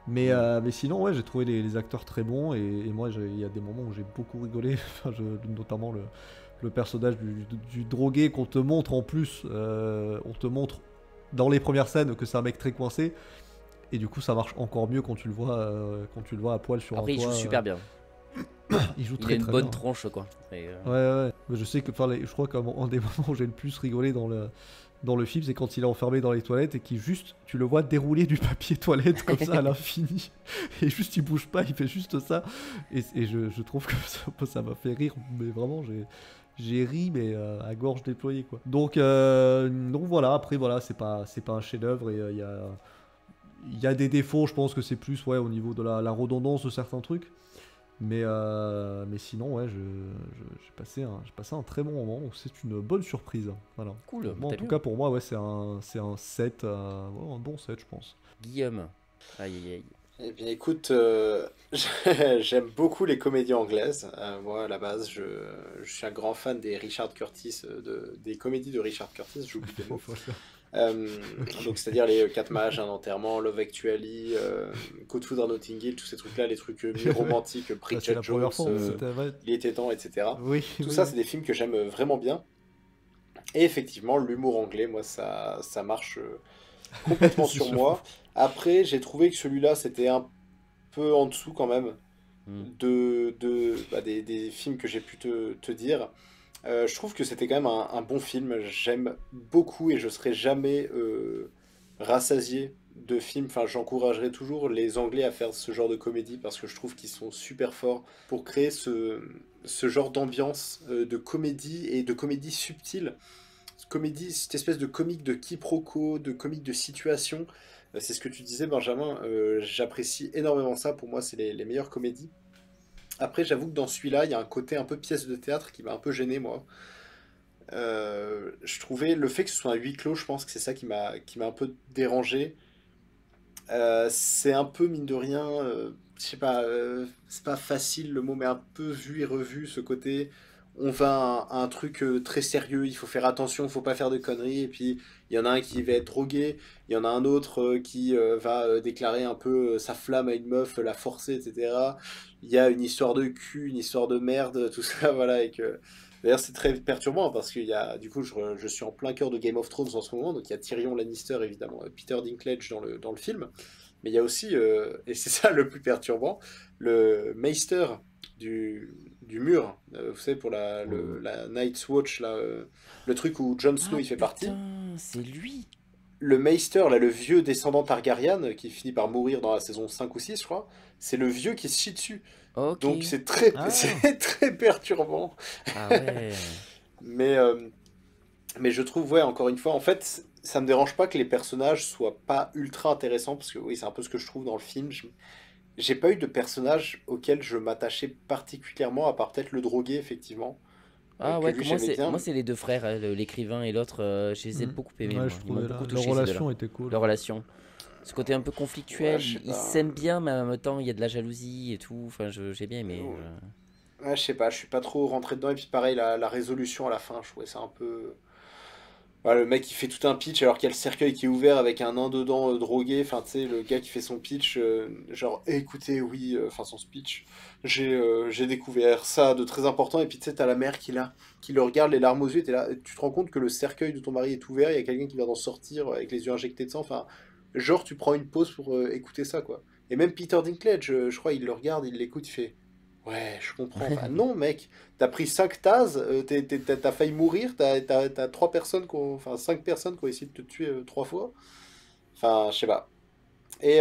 Mais sinon ouais, j'ai trouvé les acteurs très bons et moi il y a des moments où j'ai beaucoup rigolé. Notamment le personnage du drogué qu'on te montre en plus, on te montre dans les premières scènes que c'est un mec très coincé, et du coup ça marche encore mieux quand tu le vois à poil sur un toit. Après il joue super bien. Il joue il très, a une très bonne bien. tronche, quoi. Ouais. Je sais que je crois qu'un des moments où j'ai le plus rigolé dans le film, c'est quand il est enfermé dans les toilettes et tu le vois dérouler du papier toilette comme ça à l'infini, et juste il bouge pas, il fait juste ça, et je trouve que ça m'a fait rire, mais vraiment j'ai ri, mais à gorge déployée, quoi. Donc voilà, après voilà, c'est pas un chef-d'œuvre, et il y a des défauts, je pense que c'est plus au niveau de la redondance de certains trucs. Mais sinon, ouais, j'ai passé un très bon moment, donc c'est une bonne surprise. Voilà. Cool. Bon, en tout cas, pour moi, ouais, c'est un 7, un bon 7, je pense. Guillaume. Aïe. Eh bien, écoute, j'aime beaucoup les comédies anglaises. Moi, à la base, je suis un grand fan des Richard Curtis, des comédies de Richard Curtis, j'oublie des mots. Donc c'est-à-dire les 4 mages, un enterrement, Love Actually, Coup de foudre à Notting Hill, tous ces trucs-là, les trucs mi-romantiques, Bridget Jones, Il était temps, etc. Tout ça, c'est des films que j'aime vraiment bien. Et effectivement, l'humour anglais, moi, ça marche complètement sur moi. Après, j'ai trouvé que celui-là, c'était un peu en dessous quand même. des films que j'ai pu te dire. Je trouve que c'était quand même un bon film. J'aime beaucoup et je serai jamais rassasié de films. Enfin, j'encouragerai toujours les Anglais à faire ce genre de comédie parce que je trouve qu'ils sont super forts pour créer ce genre d'ambiance de comédie et de comédie subtile. Comédie, cette espèce de comique de quiproquo, de comique de situation. C'est ce que tu disais, Benjamin. J'apprécie énormément ça. Pour moi, c'est les meilleures comédies. Après, j'avoue que dans celui-là, il y a un côté un peu pièce de théâtre qui m'a un peu gêné, moi. Je trouvais le fait que ce soit un huis clos, je pense que c'est ça qui m'a un peu dérangé. C'est un peu, mine de rien, je sais pas, c'est pas facile le mot, mais un peu vu et revu, ce côté. On va à un truc très sérieux, il faut faire attention, il faut pas faire de conneries, et puis il y en a un qui va être drogué, il y en a un autre qui va déclarer un peu sa flamme à une meuf, la forcer, etc. Il y a une histoire de cul, une histoire de merde, tout ça, voilà, et que... D'ailleurs, c'est très perturbant parce que du coup, je suis en plein cœur de Game of Thrones en ce moment, donc il y a Tyrion Lannister, évidemment, et Peter Dinklage dans le film, mais il y a aussi, et c'est ça le plus perturbant, le Maester du mur, vous savez, pour la Night's Watch, là, le truc où Jon Snow il fait partie. C'est lui. Le Maester, là, le vieux descendant Targaryen, qui finit par mourir dans la saison 5 ou 6, je crois, c'est le vieux qui se chie dessus. Ok. Donc c'est très perturbant. Ah ouais. Mais je trouve, ouais, encore une fois, en fait, ça me dérange pas que les personnages soient pas ultra intéressants, parce que oui, c'est un peu ce que je trouve dans le film. J'ai pas eu de personnage auquel je m'attachais particulièrement, à part peut-être le drogué, effectivement. Ah Que ouais, lui, j'aimais bien. moi c'est les deux frères, hein, l'écrivain et l'autre, je les ai beaucoup aimés. Ouais, Moi. je Ils m'ont trouvais beaucoup leur touché, ces deux-là. relation était cool. Leur relation. Ce côté un peu conflictuel, Ouais, je sais ils pas. s'aiment bien, mais en même temps il y a de la jalousie et tout. Enfin, j'ai bien aimé. Ouais, je sais pas, je suis pas trop rentré dedans. Et puis pareil, la résolution à la fin, je trouvais ça un peu... Ouais, le mec qui fait tout un pitch alors qu'il y a le cercueil qui est ouvert avec un nain dedans drogué. Enfin, tu sais, le gars qui fait son pitch, genre, écoutez, oui, enfin son speech, j'ai découvert ça de très important. Et puis tu sais, t'as la mère qui le regarde, les larmes aux yeux. T'es là, tu te rends compte que le cercueil de ton mari est ouvert, il y a quelqu'un qui vient d'en sortir avec les yeux injectés de sang. Enfin, genre, tu prends une pause pour écouter ça, quoi. Et même Peter Dinklage, je crois, il le regarde, il l'écoute, il fait. Ouais, je comprends. Enfin, non, mec, t'as pris 5 tasses, t'as failli mourir, t'as 3 personnes, enfin 5 personnes qui ont essayé de te tuer 3 fois. Enfin, je sais pas. Et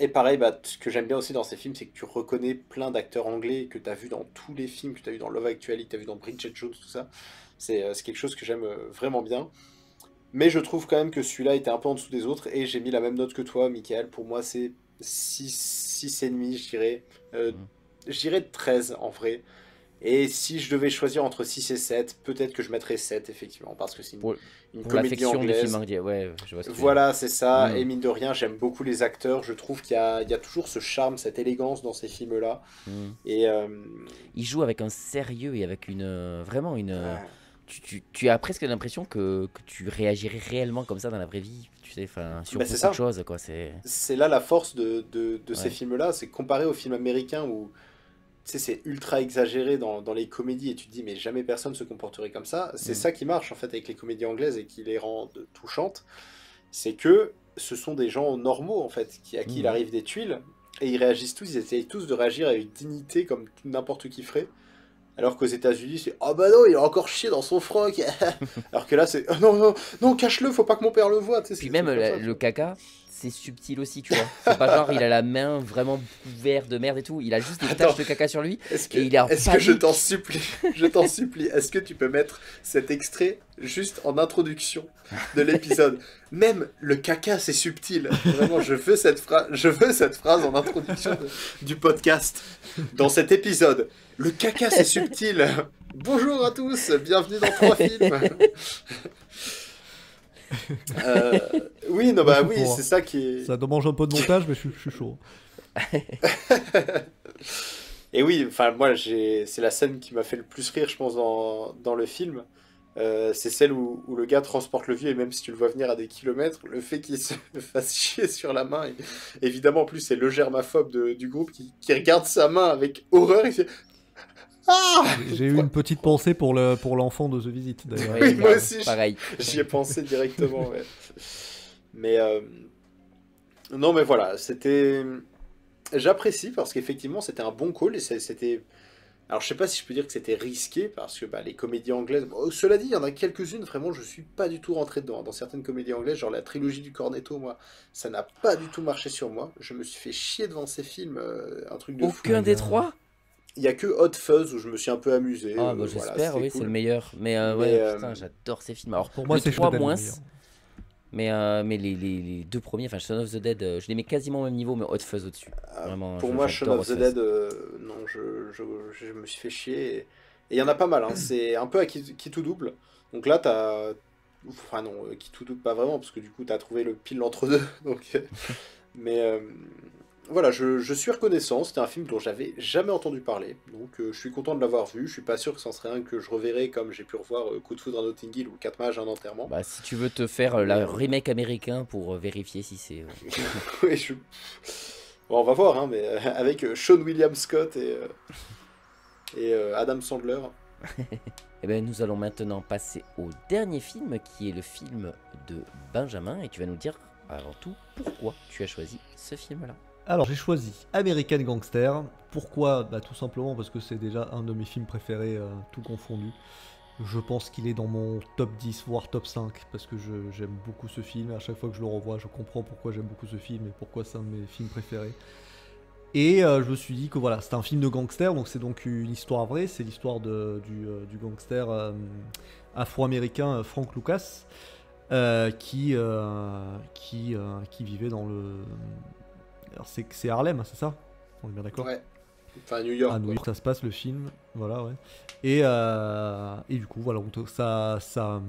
pareil, bah, ce que j'aime bien aussi dans ces films, c'est que tu reconnais plein d'acteurs anglais que t'as vu dans tous les films, que t'as vu dans Love Actually, que t'as vu dans Bridget Jones, tout ça. C'est quelque chose que j'aime vraiment bien. Mais je trouve quand même que celui-là était un peu en dessous des autres, et j'ai mis la même note que toi, Michael. Pour moi, c'est 6,5, je dirais. Je dirais 13 en vrai. Et si je devais choisir entre 6 et 7, peut-être que je mettrais 7, effectivement, parce que c'est une Pour comédie l'affection des films anglaise. anglais, ouais, je vois ce que tu veux dire. Voilà, c'est ça. Mm. Et mine de rien, j'aime beaucoup les acteurs. Je trouve qu'il y a toujours ce charme, cette élégance dans ces films-là. Mm. Et Il joue avec un sérieux et avec vraiment une. ouais. Tu as presque l'impression que tu réagirais réellement comme ça dans la vraie vie, tu sais, enfin, sur Bah, c'est beaucoup ça. de choses, quoi. C'est là la force de ces Ouais. films-là, c'est comparé aux films américains où tu sais, c'est ultra exagéré dans les comédies et tu te dis mais jamais personne se comporterait comme ça. C'est Mm. ça qui marche en fait avec les comédies anglaises et qui les rend touchantes, c'est que ce sont des gens normaux en fait, à qui il Mm. arrive des tuiles et ils réagissent tous, ils essayent tous de réagir avec dignité comme n'importe qui ferait. Alors qu'aux États-Unis, c'est ah bah non, il a encore chié dans son froc. Alors que là, c'est ah non, non, non, cache-le, faut pas que mon père le voie. Tu sais, c'est Puis des même trucs comme ça, tu le vois. caca, c'est subtil aussi, tu vois. C'est pas genre il a la main vraiment couverte de merde et tout, il a juste des Attends. taches de caca sur lui. Est-ce Et il est en que je panique. t'en supplie, je t'en supplie, est-ce que tu peux mettre cet extrait juste en introduction de l'épisode? Même le caca, c'est subtil. Vraiment, je veux cette phrase en introduction du podcast. Dans cet épisode, le caca, c'est subtil. Bonjour à tous, bienvenue dans 3 films. Oui, non, Moi, bah je suis oui, pour, hein. c'est ça qui est... Ça demande un peu de montage, mais je suis chaud. Et oui, enfin moi c'est la scène qui m'a fait le plus rire, je pense, dans le film. C'est celle où le gars transporte le vieux et même si tu le vois venir à des kilomètres, le fait qu'il se fasse chier sur la main, évidemment en plus c'est le germaphobe du groupe qui regarde sa main avec horreur et fait ah. J'ai eu une petite pensée pour l'enfant de The Visit d'ailleurs. Oui, moi grave, aussi, pareil. j'y ai pensé directement, ouais. Mais non, mais voilà, c'était. J'apprécie parce qu'effectivement c'était un bon call et c'était... Alors je sais pas si je peux dire que c'était risqué parce que les comédies anglaises... Bon, cela dit, il y en a quelques-unes, vraiment je suis pas du tout rentré dedans. Dans certaines comédies anglaises, genre la trilogie du Cornetto, moi, ça n'a pas du tout marché sur moi. Je me suis fait chier devant ces films, un truc de fou. Aucun des trois? Il y a que Hot Fuzz où je me suis un peu amusé. Ah bah voilà, j'espère, c'était oui, cool. c'est le meilleur. Mais Mais, ouais, putain, j'adore ces films. Alors Pour moi, le c'est 3 Showtime, moins, le meilleur. mais les deux premiers, enfin Shaun of the Dead, je les mets quasiment au même niveau, mais Hot Fuzz au-dessus. Vraiment, Pour moi, Shaun j'adore of Hot the Fuzz. Dead, non, je me suis fait chier. Et il y en a pas mal, hein. C'est un peu à qui tout double. Donc là, t'as... Enfin non, qui tout double pas vraiment, parce que du coup, t'as trouvé le pile entre-deux. Donc... Mais voilà, je suis reconnaissant. C'était un film dont j'avais jamais entendu parler. Donc je suis content de l'avoir vu. Je suis pas sûr que c'en serait un que je reverrai comme j'ai pu revoir Coup de foudre à Notting Hill ou 4 mages, un enterrement. Bah, si tu veux te faire la remake américain pour vérifier si c'est... Oui, bon, on va voir, hein, mais avec Sean William Scott et Adam Sandler. Eh ben, nous allons maintenant passer au dernier film, qui est le film de Benjamin, et tu vas nous dire avant tout pourquoi tu as choisi ce film-là. Alors j'ai choisi American Gangster. Pourquoi? Bah, tout simplement parce que c'est déjà un de mes films préférés, tout confondu. Je pense qu'il est dans mon top 10, voire top 5, parce que j'aime beaucoup ce film. À chaque fois que je le revois, je comprends pourquoi j'aime beaucoup ce film et pourquoi c'est un de mes films préférés. Et je me suis dit que voilà, c'est un film de gangster, donc c'est donc une histoire vraie. C'est l'histoire du gangster afro-américain Frank Lucas, qui vivait dans le... Alors c'est Harlem, c'est ça? On est bien d'accord? Ouais. Enfin, New York. À New quoi. York, ça se passe le film, voilà, ouais. Et du coup, voilà, ça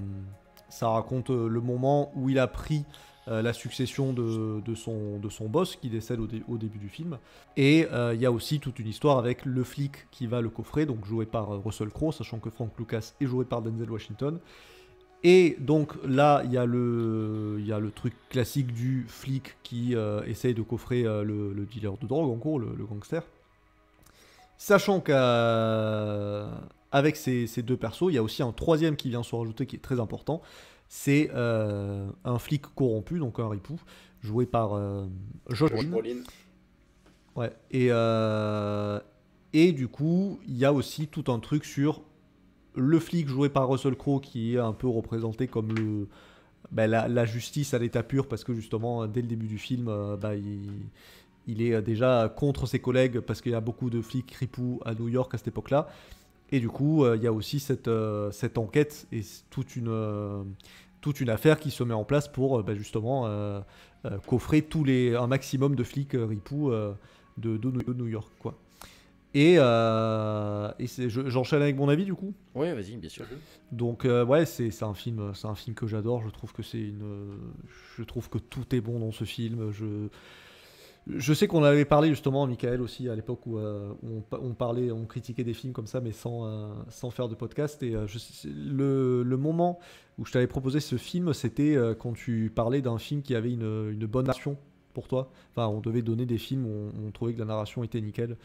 raconte le moment où il a pris la succession de son boss qui décède au début du film. Et il y a aussi toute une histoire avec le flic qui va le coffrer, donc joué par Russell Crowe, sachant que Frank Lucas est joué par Denzel Washington. Et donc là, il y a le truc classique du flic qui essaye de coffrer le dealer de drogue, en gros, le gangster. Sachant qu'avec ces deux persos, il y a aussi un troisième qui vient se rajouter qui est très important. C'est un flic corrompu, donc un ripou, joué par Josh Brolin. Ouais. Et du coup, il y a aussi tout un truc sur le flic joué par Russell Crowe qui est un peu représenté comme la justice à l'état pur, parce que justement, dès le début du film, il est déjà contre ses collègues parce qu'il y a beaucoup de flics ripoux à New York à cette époque-là. Et du coup, il y a aussi cette enquête et toute une affaire qui se met en place pour justement coffrer un maximum de flics ripoux de New York, quoi. Et j'enchaîne avec mon avis du coup. Oui, vas-y, bien sûr. Donc ouais, c'est un film que j'adore. Je trouve que tout est bon dans ce film. Je sais qu'on avait parlé justement, Michael aussi, à l'époque où on critiquait des films comme ça, mais sans faire de podcast. Et le moment où je t'avais proposé ce film, c'était quand tu parlais d'un film qui avait une bonne narration pour toi. Enfin, on devait donner des films où on trouvait que la narration était nickel.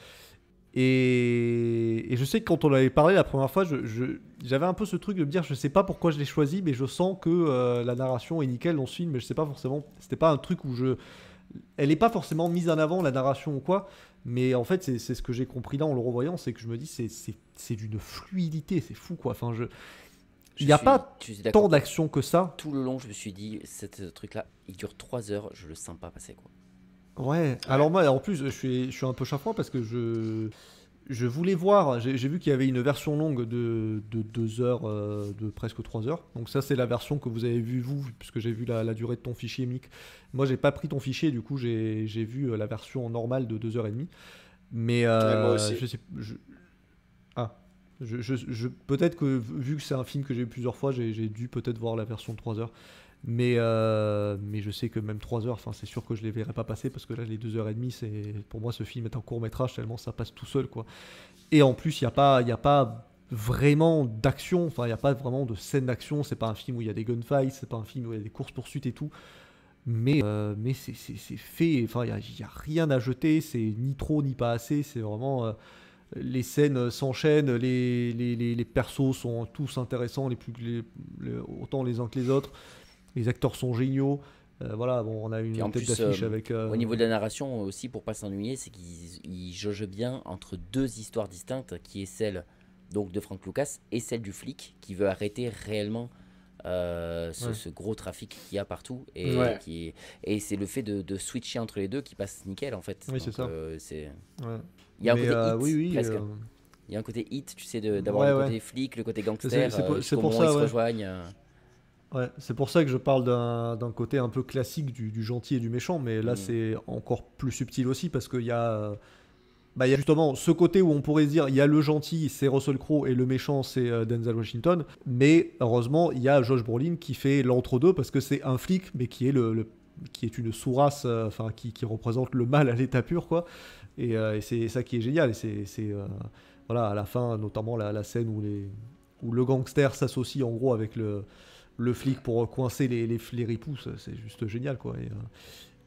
Et je sais que quand on avait parlé la première fois, j'avais un peu ce truc de me dire, je sais pas pourquoi je l'ai choisi, mais je sens que la narration est nickel dans ce film, mais je sais pas forcément, c'était pas un truc où elle est pas forcément mise en avant, la narration ou quoi, mais en fait c'est ce que j'ai compris là en le revoyant, c'est que je me dis c'est d'une fluidité, c'est fou quoi. Enfin il n'y a pas tant d'action que ça. Tout le long je me suis dit, ce truc là il dure 3 heures, je le sens pas passer quoi. Ouais, alors moi en plus je suis un peu chafouin parce que je voulais voir, j'ai vu qu'il y avait une version longue de 2 heures, de presque 3 heures. Donc ça c'est la version que vous avez vue vous, puisque j'ai vu la durée de ton fichier Mick. Moi j'ai pas pris ton fichier, du coup j'ai vu la version normale de 2h30. Mais moi aussi. je sais... peut-être que vu que c'est un film que j'ai vu plusieurs fois, j'ai dû peut-être voir la version de 3 heures. Mais je sais que même 3 heures, c'est sûr que je les verrai pas passer, parce que là les 2h30, pour moi ce film est un court-métrage tellement ça passe tout seul quoi. Et en plus il y a pas vraiment d'action, il n'y a pas vraiment de scène d'action, c'est pas un film où il y a des gunfights, c'est pas un film où il y a des courses-poursuites et tout. Mais c'est fait, il y a rien à jeter, c'est ni trop ni pas assez, c'est vraiment les scènes s'enchaînent, les persos sont tous intéressants, autant les uns que les autres. Les acteurs sont géniaux. Voilà, bon, on a Puis une en tête plus, d'affiche avec. au niveau de la narration aussi, pour pas s'ennuyer, c'est qu'ils jaugent bien entre deux histoires distinctes, qui est celle donc de Frank Lucas et celle du flic qui veut arrêter réellement ce gros trafic qu'il y a partout et, et c'est le fait de switcher entre les deux qui passe nickel en fait. Oui, c'est ça. Il y a un côté hit, oui, presque. Il y a un côté hit, tu sais, d'avoir le côté flic, le côté gangster, c'est pour comment ça, ils se rejoignent. Ouais, c'est pour ça que je parle d'un côté un peu classique du gentil et du méchant, mais là c'est encore plus subtil aussi parce qu'il y a, il y a justement ce côté où on pourrait se dire il y a le gentil, c'est Russell Crowe et le méchant c'est Denzel Washington, mais heureusement il y a Josh Brolin qui fait l'entre-deux parce que c'est un flic mais qui est qui est une sous-race, qui représente le mal à l'état pur quoi, et c'est ça qui est génial, et c'est voilà, à la fin notamment la scène où le gangster s'associe en gros avec le flic pour coincer les ripoux, c'est juste génial quoi.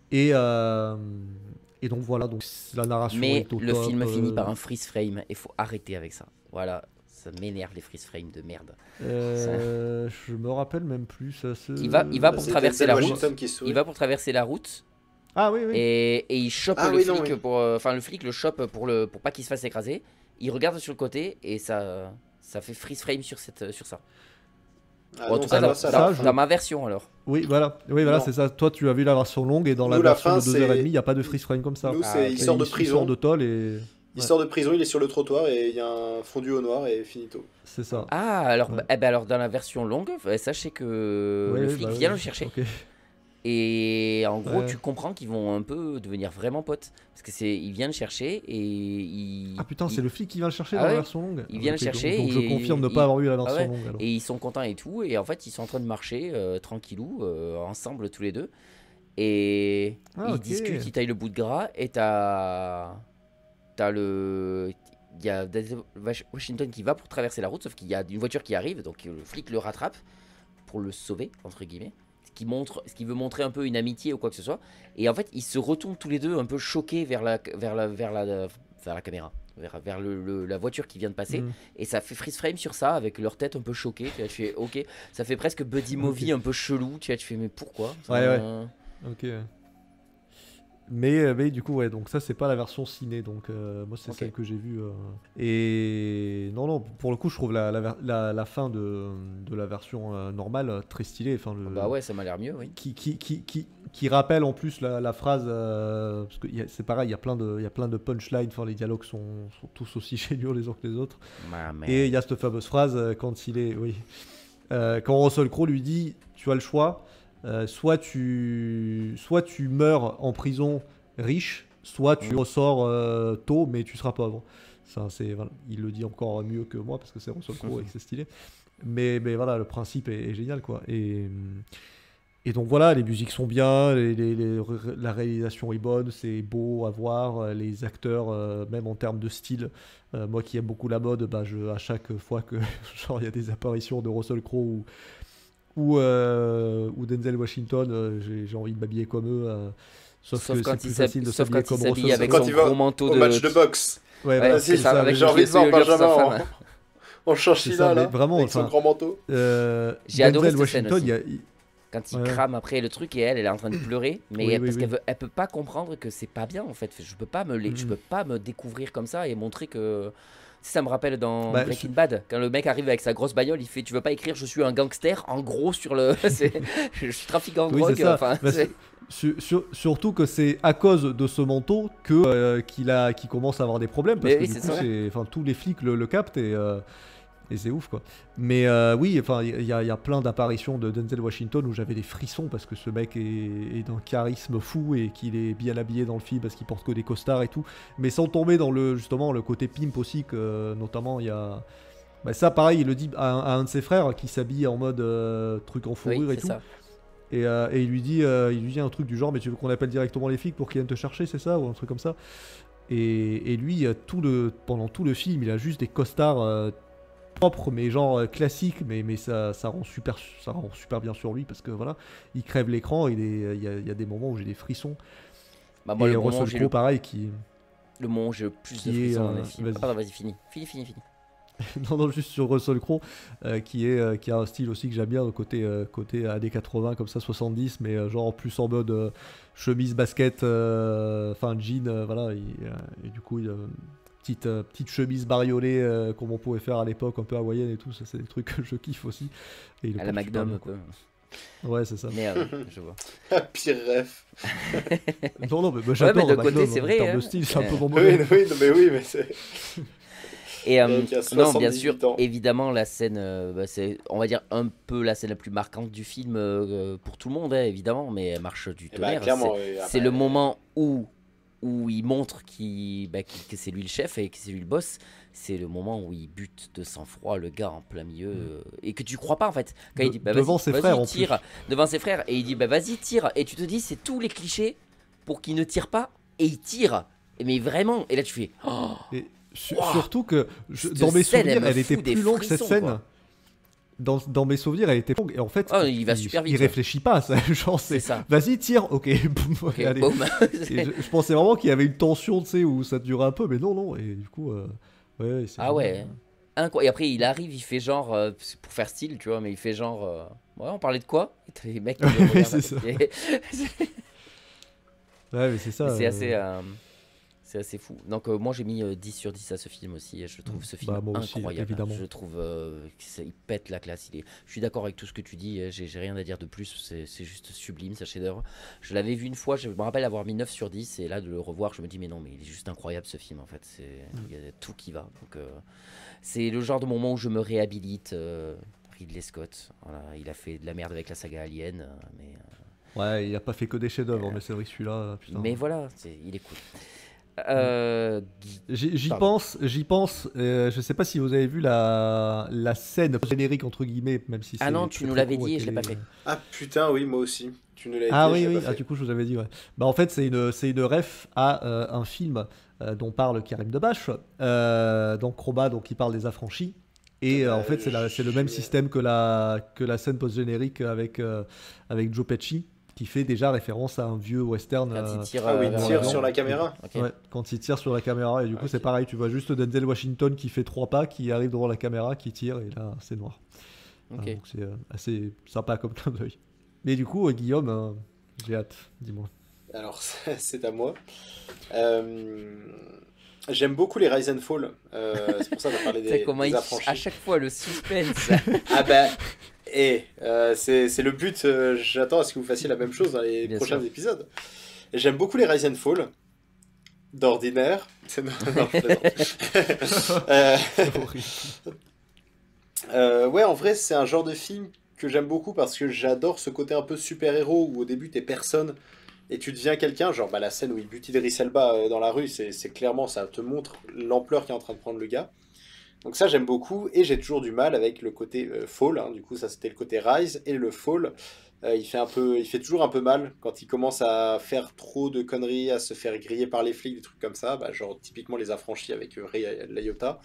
Et donc voilà, donc la narration est au top. Mais le film finit par un freeze frame, il faut arrêter avec ça. Voilà, ça m'énerve les freeze frames de merde. Je me rappelle même plus. Il va pour traverser la route. Il va pour traverser la route. Ah oui. Et il chope le flic le flic le chope pour pas qu'il se fasse écraser. Il regarde sur le côté et ça fait freeze frame sur ça. En tout cas, dans ma version alors. Oui, voilà, c'est ça. Toi, tu as vu la version longue et dans la version de 2h30, il n'y a pas de freeze frame comme ça. Nous, il sort de prison. Il sort de tôle et. Il sort de prison, il est sur le trottoir et il y a un fondu au noir et finito. C'est ça. Ah, alors, alors dans la version longue, sachez que le flic vient le chercher. Okay. Et en gros, tu comprends qu'ils vont un peu devenir vraiment potes. Parce que il vient le chercher et il. Ah putain, c'est le flic qui vient le chercher dans la version longue. Il vient le chercher. Donc je confirme ne pas avoir eu la version longue. Alors. Et ils sont contents et tout. Et en fait, ils sont en train de marcher tranquillou, ensemble tous les deux. Et ils discutent, ils taillent le bout de gras. Et t'as le. Il y a Washington qui va pour traverser la route, sauf qu'il y a une voiture qui arrive. Donc le flic le rattrape pour le sauver, entre guillemets. Ce qui veut montrer un peu une amitié ou quoi que ce soit, et en fait ils se retournent tous les deux un peu choqués vers la caméra, vers la voiture qui vient de passer, et ça fait freeze frame sur ça avec leur tête un peu choquée. Tu fais ok, ça fait presque buddy movie un peu chelou. Tu fais mais pourquoi Ok. Mais du coup donc ça c'est pas la version ciné, donc moi c'est celle que j'ai vue et non pour le coup je trouve la fin de la version normale très stylée, ça m'a l'air mieux, oui, qui rappelle en plus la phrase parce que c'est pareil, il y a plein de punchlines, les dialogues sont tous aussi géniaux les uns que les autres, et il y a cette fameuse phrase quand quand Russell Crowe lui dit tu as le choix, soit tu meurs en prison riche, soit tu ressors tôt mais tu seras pauvre. Ça, il le dit encore mieux que moi parce que c'est Russell Crowe et que c'est stylé. Mais voilà, le principe est génial quoi. Et donc voilà, les musiques sont bien, la réalisation est bonne, c'est beau à voir, les acteurs, même en termes de style. Moi qui aime beaucoup la mode, à chaque fois que il y a des apparitions de Russell Crowe ou Denzel Washington, j'ai envie de m'habiller comme eux, sauf que c'est plus facile de s'habiller comme Russell avec son gros manteau au match de boxe. C'est ça, j'ai envie de voir Benjamin en chanchilla là, vraiment, avec son grand manteau. J'ai adoré cette scène aussi. Quand il crame après le truc et elle est en train de pleurer, mais parce qu'elle peut pas comprendre que c'est pas bien en fait. Je peux pas me découvrir comme ça et montrer que. Ça me rappelle dans Breaking Bad, quand le mec arrive avec sa grosse bagnole, il fait tu veux pas écrire je suis un gangster en gros sur le je suis trafiquant de drogue, surtout que c'est à cause de ce manteau que qu'il commence à avoir des problèmes parce que du coup tous les flics le captent et c'est ouf quoi. Mais il y a plein d'apparitions de Denzel Washington où j'avais des frissons parce que ce mec est d'un charisme fou et qu'il est bien habillé dans le film parce qu'il porte que des costards et tout, mais sans tomber dans le côté pimp aussi, que notamment il y a ça pareil, il le dit à un de ses frères qui s'habille en mode truc en fourrure et tout ça. Et il lui dit un truc du genre mais tu veux qu'on appelle directement les flics pour qu'ils viennent te chercher, c'est ça, ou un truc comme ça, et lui pendant tout le film il a juste des costards propre mais genre classique, mais ça rend super bien sur lui parce que voilà, il crève l'écran, il y a des moments où j'ai des frissons. Moi, et Russell Crowe pareil le moment où j'ai le plus de frissons dans les films. Vas-y, fini. Non, non, juste sur Russell Crowe, qui a un style aussi que j'aime bien, côté années 80, comme ça, 70, mais genre plus en mode chemise, basket, enfin jean, voilà. Et du coup, petite chemise bariolée, comme on pouvait faire à l'époque, un peu hawaïenne et tout, ça c'est des trucs que je kiffe aussi. Et il le À la porte super Magnum, bien, quoi. Ouais, c'est ça. Mais je vois. Pire ref. Non, non, mais moi, Ouais, j'adore mais de Magnum, côté, c'est en vrai, termes de hein. style, c'est un peu mon Oui, modèle. oui, non, mais oui, mais c'est. Et Mec, il a non, bien 78 sûr, ans. évidemment, la scène, c'est, on va dire, un peu la scène la plus marquante du film pour tout le monde, hein, évidemment, mais elle marche du Eh bah, tonnerre. clairement, C'est oui. Ah c'est bah, le moment où il montre que c'est lui le chef et que c'est lui le boss. C'est le moment où il bute de sang-froid le gars en plein milieu et que tu crois pas en fait. Quand il dit Devant ses vas-y, frères, en tire, devant ses frères, et il dit bah vas-y tire, et tu te dis c'est tous les clichés pour qu'il ne tire pas et il tire. Mais vraiment, et là tu fais oh, Et Ouah, surtout que cette dans mes scène, elle souvenirs, me elle était fout des plus longue cette frissons, scène. quoi. Dans mes souvenirs, elle était longue. Et en fait, Ah, il va super vite, il ouais. réfléchit pas. Ça. Genre, C'est ça. Vas-y, tire. Ok, boum, Ok, allez. boum. Et je pensais vraiment qu'il y avait une tension, tu sais, où ça durait un peu, mais non, non. Et du coup, ouais, c'est Ah génial. ouais. Et après, il arrive, il fait genre, c'est pour faire style, tu vois, mais il fait genre, ouais, on parlait de quoi? Et t'as les mecs qui le Oui, regardent c'est ça. et- Ouais, mais c'est ça. c'est assez fou. Donc, moi, j'ai mis 10 sur 10 à ce film aussi. Et je trouve ce film Bah, moi aussi, incroyable. évidemment. Je trouve il pète la classe. Je suis d'accord avec tout ce que tu dis. J'ai rien à dire de plus. C'est juste sublime, ce chef-d'œuvre. Je l'avais vu une fois. Je me rappelle avoir mis 9 sur 10. Et là, de le revoir, je me dis, mais non, mais il est juste incroyable ce film, en fait. Il y a tout qui va. Donc, c'est le genre de moment où je me réhabilite. Ridley Scott. Voilà, il a fait de la merde avec la saga Alien. Ouais, il a pas fait que des chefs-d'œuvre, mais c'est vrai que celui-là, putain. Mais voilà, il est cool. J'y Pardon. pense. Je sais pas si vous avez vu la scène générique entre guillemets, même si c'est Ah non, très, tu nous très l'avais court dit et et je l'ai pas télé. fait. Ah putain, oui, moi aussi. Tu nous l'as Ah dit, oui, je l'ai oui. pas Ah, fait. du coup, je vous avais dit, ouais. Bah, en fait, c'est une ref à un film dont parle Karim Debache, donc Crobat, donc il parle des affranchis. Et en fait, c'est le même système que la scène post-générique avec Joe Pesci, qui fait déjà référence à un vieux western. Quand il tire, Ah oui, vers il le tire blanc. sur la caméra. Ok. Ouais, quand il tire sur la caméra, et du coup, Ok. c'est pareil, tu vois juste Denzel Washington qui fait 3 pas, qui arrive devant la caméra, qui tire, et là, c'est noir. Ok. Donc, c'est assez sympa comme clin d'œil. Mais du coup, Guillaume, j'ai hâte, dis-moi. Alors, c'est à moi. J'aime beaucoup les Rise and Fall. C'est pour ça qu'on a parlé Tu sais des, comment des affranchis. à chaque fois le suspense. Ah bah, c'est le but. J'attends à ce que vous fassiez la même chose dans les Bien prochains sûr. épisodes. Et j'aime beaucoup les Rise and Fall. D'ordinaire. Non, je plaisante. Ouais, en vrai, c'est un genre de film que j'aime beaucoup parce que j'adore ce côté un peu super-héros où au début t'es personne et tu deviens quelqu'un. Genre, bah, la scène où il bute Idris Elba dans la rue, c'est clairement, ça te montre l'ampleur qu'est en train de prendre le gars. Donc ça j'aime beaucoup et j'ai toujours du mal avec le côté fall, hein. Du coup ça c'était le côté rise et le fall. Il fait toujours un peu mal quand il commence à faire trop de conneries, à se faire griller par les flics, des trucs comme ça, bah, genre typiquement les affranchis avec Ray Liotta.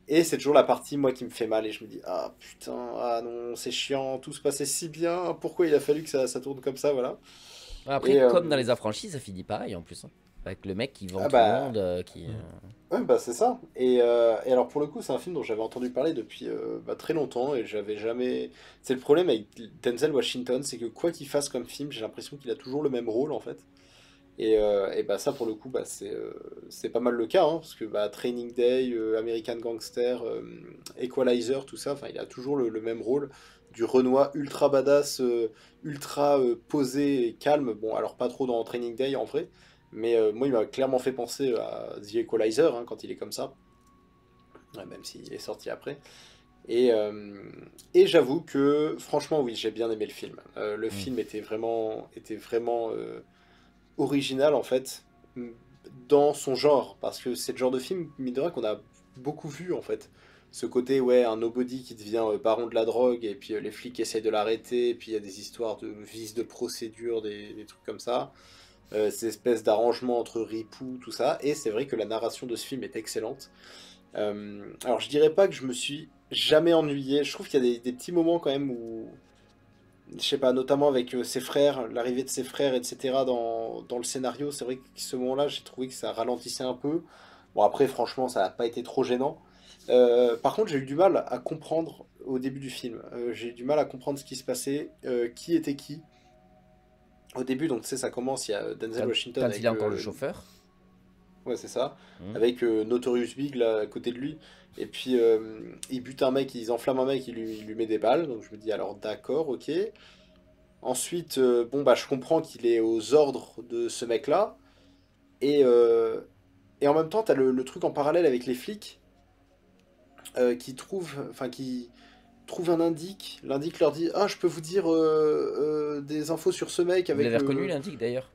Et c'est toujours la partie moi qui me fait mal et je me dis ah putain, ah non c'est chiant, tout se passait si bien, pourquoi il a fallu que ça tourne comme ça, voilà. Après, Et, comme dans les affranchis, ça finit pareil en plus, hein. Avec le mec qui vend Ah tout bah, le monde, qui. Ouais, bah c'est ça. Et alors pour le coup, c'est un film dont j'avais entendu parler depuis très longtemps et j'avais jamais. C'est le problème avec Denzel Washington, c'est que quoi qu'il fasse comme film, j'ai l'impression qu'il a toujours le même rôle en fait. Et bah ça pour le coup, bah c'est pas mal le cas, hein, parce que bah, Training Day, American Gangster, Equalizer, tout ça, enfin il a toujours le même rôle du Renoir ultra badass, ultra posé et calme. Bon, alors pas trop dans Training Day en vrai. Mais moi, il m'a clairement fait penser à The Equalizer, hein, quand il est comme ça. Ouais, même s'il est sorti après. Et j'avoue que, franchement, oui, j'ai bien aimé le film. Le film était vraiment original, en fait, dans son genre. Parce que c'est le genre de film, mine de rien, qu'on a beaucoup vu, en fait. Ce côté, ouais, un nobody qui devient baron de la drogue, et puis les flics essayent de l'arrêter, et puis il y a des histoires de vices de procédure, des trucs comme ça. Ces espèces d'arrangements entre ripoux, tout ça, et c'est vrai que la narration de ce film est excellente. Alors je dirais pas que je me suis jamais ennuyé, je trouve qu'il y a des petits moments quand même où, je sais pas, notamment avec ses frères, l'arrivée de ses frères, etc. dans le scénario, c'est vrai que ce moment-là, j'ai trouvé que ça ralentissait un peu. Bon après, franchement, ça n'a pas été trop gênant. Par contre, j'ai eu du mal à comprendre au début du film. J'ai eu du mal à comprendre ce qui se passait, qui était qui. Au début, donc tu sais, ça commence, il y a Denzel Washington Quand avec, il est encore le chauffeur. ouais, c'est ça, Mhm. avec Notorious Big là à côté de lui. Et puis il bute un mec, ils enflamment un mec, il lui met des balles. Donc je me dis alors d'accord, ok. Ensuite, bon bah je comprends qu'il est aux ordres de ce mec-là. Et, euh, et en même temps, t'as le truc en parallèle avec les flics qui trouvent un indique. L'indique leur dit, ah je peux vous dire des infos sur ce mec Vous avec l'avez reconnu, le. l'indique d'ailleurs.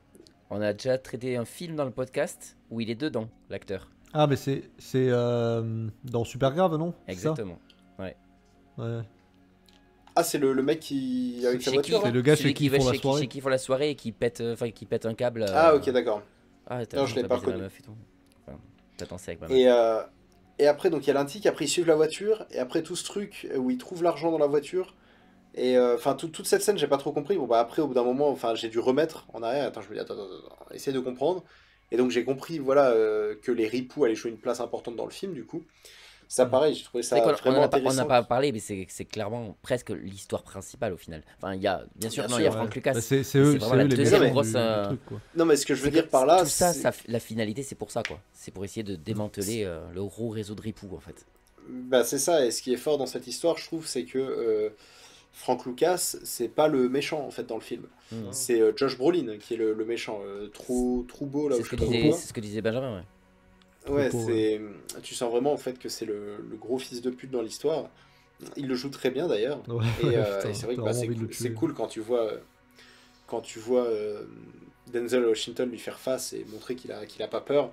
On a déjà traité un film dans le podcast où il est dedans, l'acteur. Ah, mais c'est dans Super Grave, non? C'est ça. Exactement. Ouais. Ouais. Ah c'est le mec qui avec sa Chez voiture qui, là. C'est le gars celui chez qui ils font la soirée. chez qui font la soirée et qui pète, qui pète un câble. Ah ok d'accord. Ah, t'as Non, je l'ai t'as pas baisé ma reconnu. meuf et tout. Enfin, t'as dansé avec ma meuf. Et après, donc il y a l'indique, après ils suivent la voiture, et après tout ce truc où ils trouvent l'argent dans la voiture, et enfin toute cette scène, j'ai pas trop compris. Bon, bah après, au bout d'un moment, enfin j'ai dû remettre en arrière. Attends, je me dis, attends, essaye de comprendre. Et donc j'ai compris, voilà, que les ripoux allaient jouer une place importante dans le film, du coup. Ça, pareil, j'ai trouvé C'est vrai ça qu'on on vraiment en intéressant. a pas parlé, mais c'est clairement presque l'histoire principale au final. Enfin, il y a, bien sûr, Bien non, il y a sûr, Frank Ouais. Lucas. Bah, c'est mais eux, vraiment c'est la eux les deuxième méchants grosse. du truc, quoi. Non, mais ce que je veux C'est dire que par là, tout ça, c'est. la finalité, c'est pour ça, quoi. C'est pour essayer de démanteler le gros réseau de ripoux, en fait. Bah, c'est ça, et ce qui est fort dans cette histoire, je trouve, c'est que Frank Lucas, c'est pas le méchant, en fait, dans le film. Mhm. C'est Josh Brolin qui est le méchant. Trop beau, là, C'est ou ce je que sais pas disait, quoi. c'est ce que disait Benjamin, ouais. Ouais, Troupeau, tu sens vraiment en fait que c'est le gros fils de pute dans l'histoire. Il le joue très bien d'ailleurs. Ouais, putain, Et c'est vrai que t'as bah, vraiment envie de le c'est tuer. cool quand tu vois Denzel Washington lui faire face et montrer qu'il a pas peur.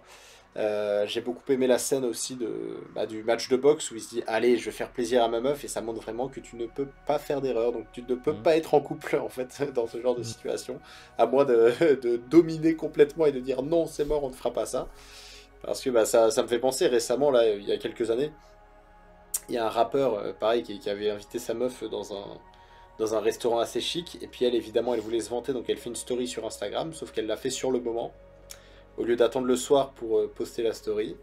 J'ai beaucoup aimé la scène aussi du match de boxe où il se dit allez, je vais faire plaisir à ma meuf, et ça montre vraiment que tu ne peux pas faire d'erreur, donc tu ne peux Mhm. pas être en couple en fait dans ce genre de Mhm. situation, à moins de dominer complètement et de dire non, c'est mort, on ne fera pas ça. Parce que bah, ça me fait penser récemment, là, il y a quelques années, il y a un rappeur, pareil, qui avait invité sa meuf dans un restaurant assez chic, et puis elle, évidemment, elle voulait se vanter, donc elle fait une story sur Instagram, sauf qu'elle l'a fait sur le moment, au lieu d'attendre le soir pour poster la story.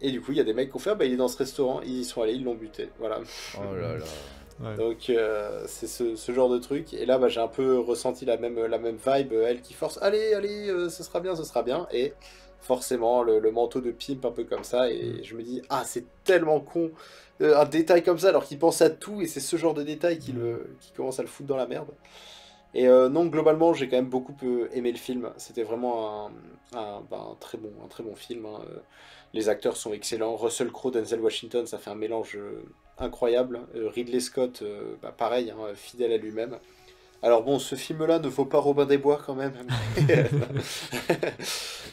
Et du coup, il y a des mecs qui ont fait, ah, bah, il est dans ce restaurant, ils y sont allés, ils l'ont buté, voilà. Oh là là. Ouais. Donc c'est ce genre de truc, et là, bah, j'ai un peu ressenti la même vibe, elle qui force, allez, allez, ce sera bien, et forcément, le manteau de pimp un peu comme ça, et je me dis, ah, c'est tellement con, un détail comme ça, alors qu'il pense à tout, et c'est ce genre de détail qui commence à le foutre dans la merde. Et non, globalement, j'ai quand même beaucoup aimé le film. C'était vraiment un très bon film, hein. Les acteurs sont excellents. Russell Crowe, Denzel Washington, ça fait un mélange incroyable. Ridley Scott, bah, pareil, hein, fidèle à lui-même. Alors bon, ce film-là ne vaut pas Robin des Bois quand même.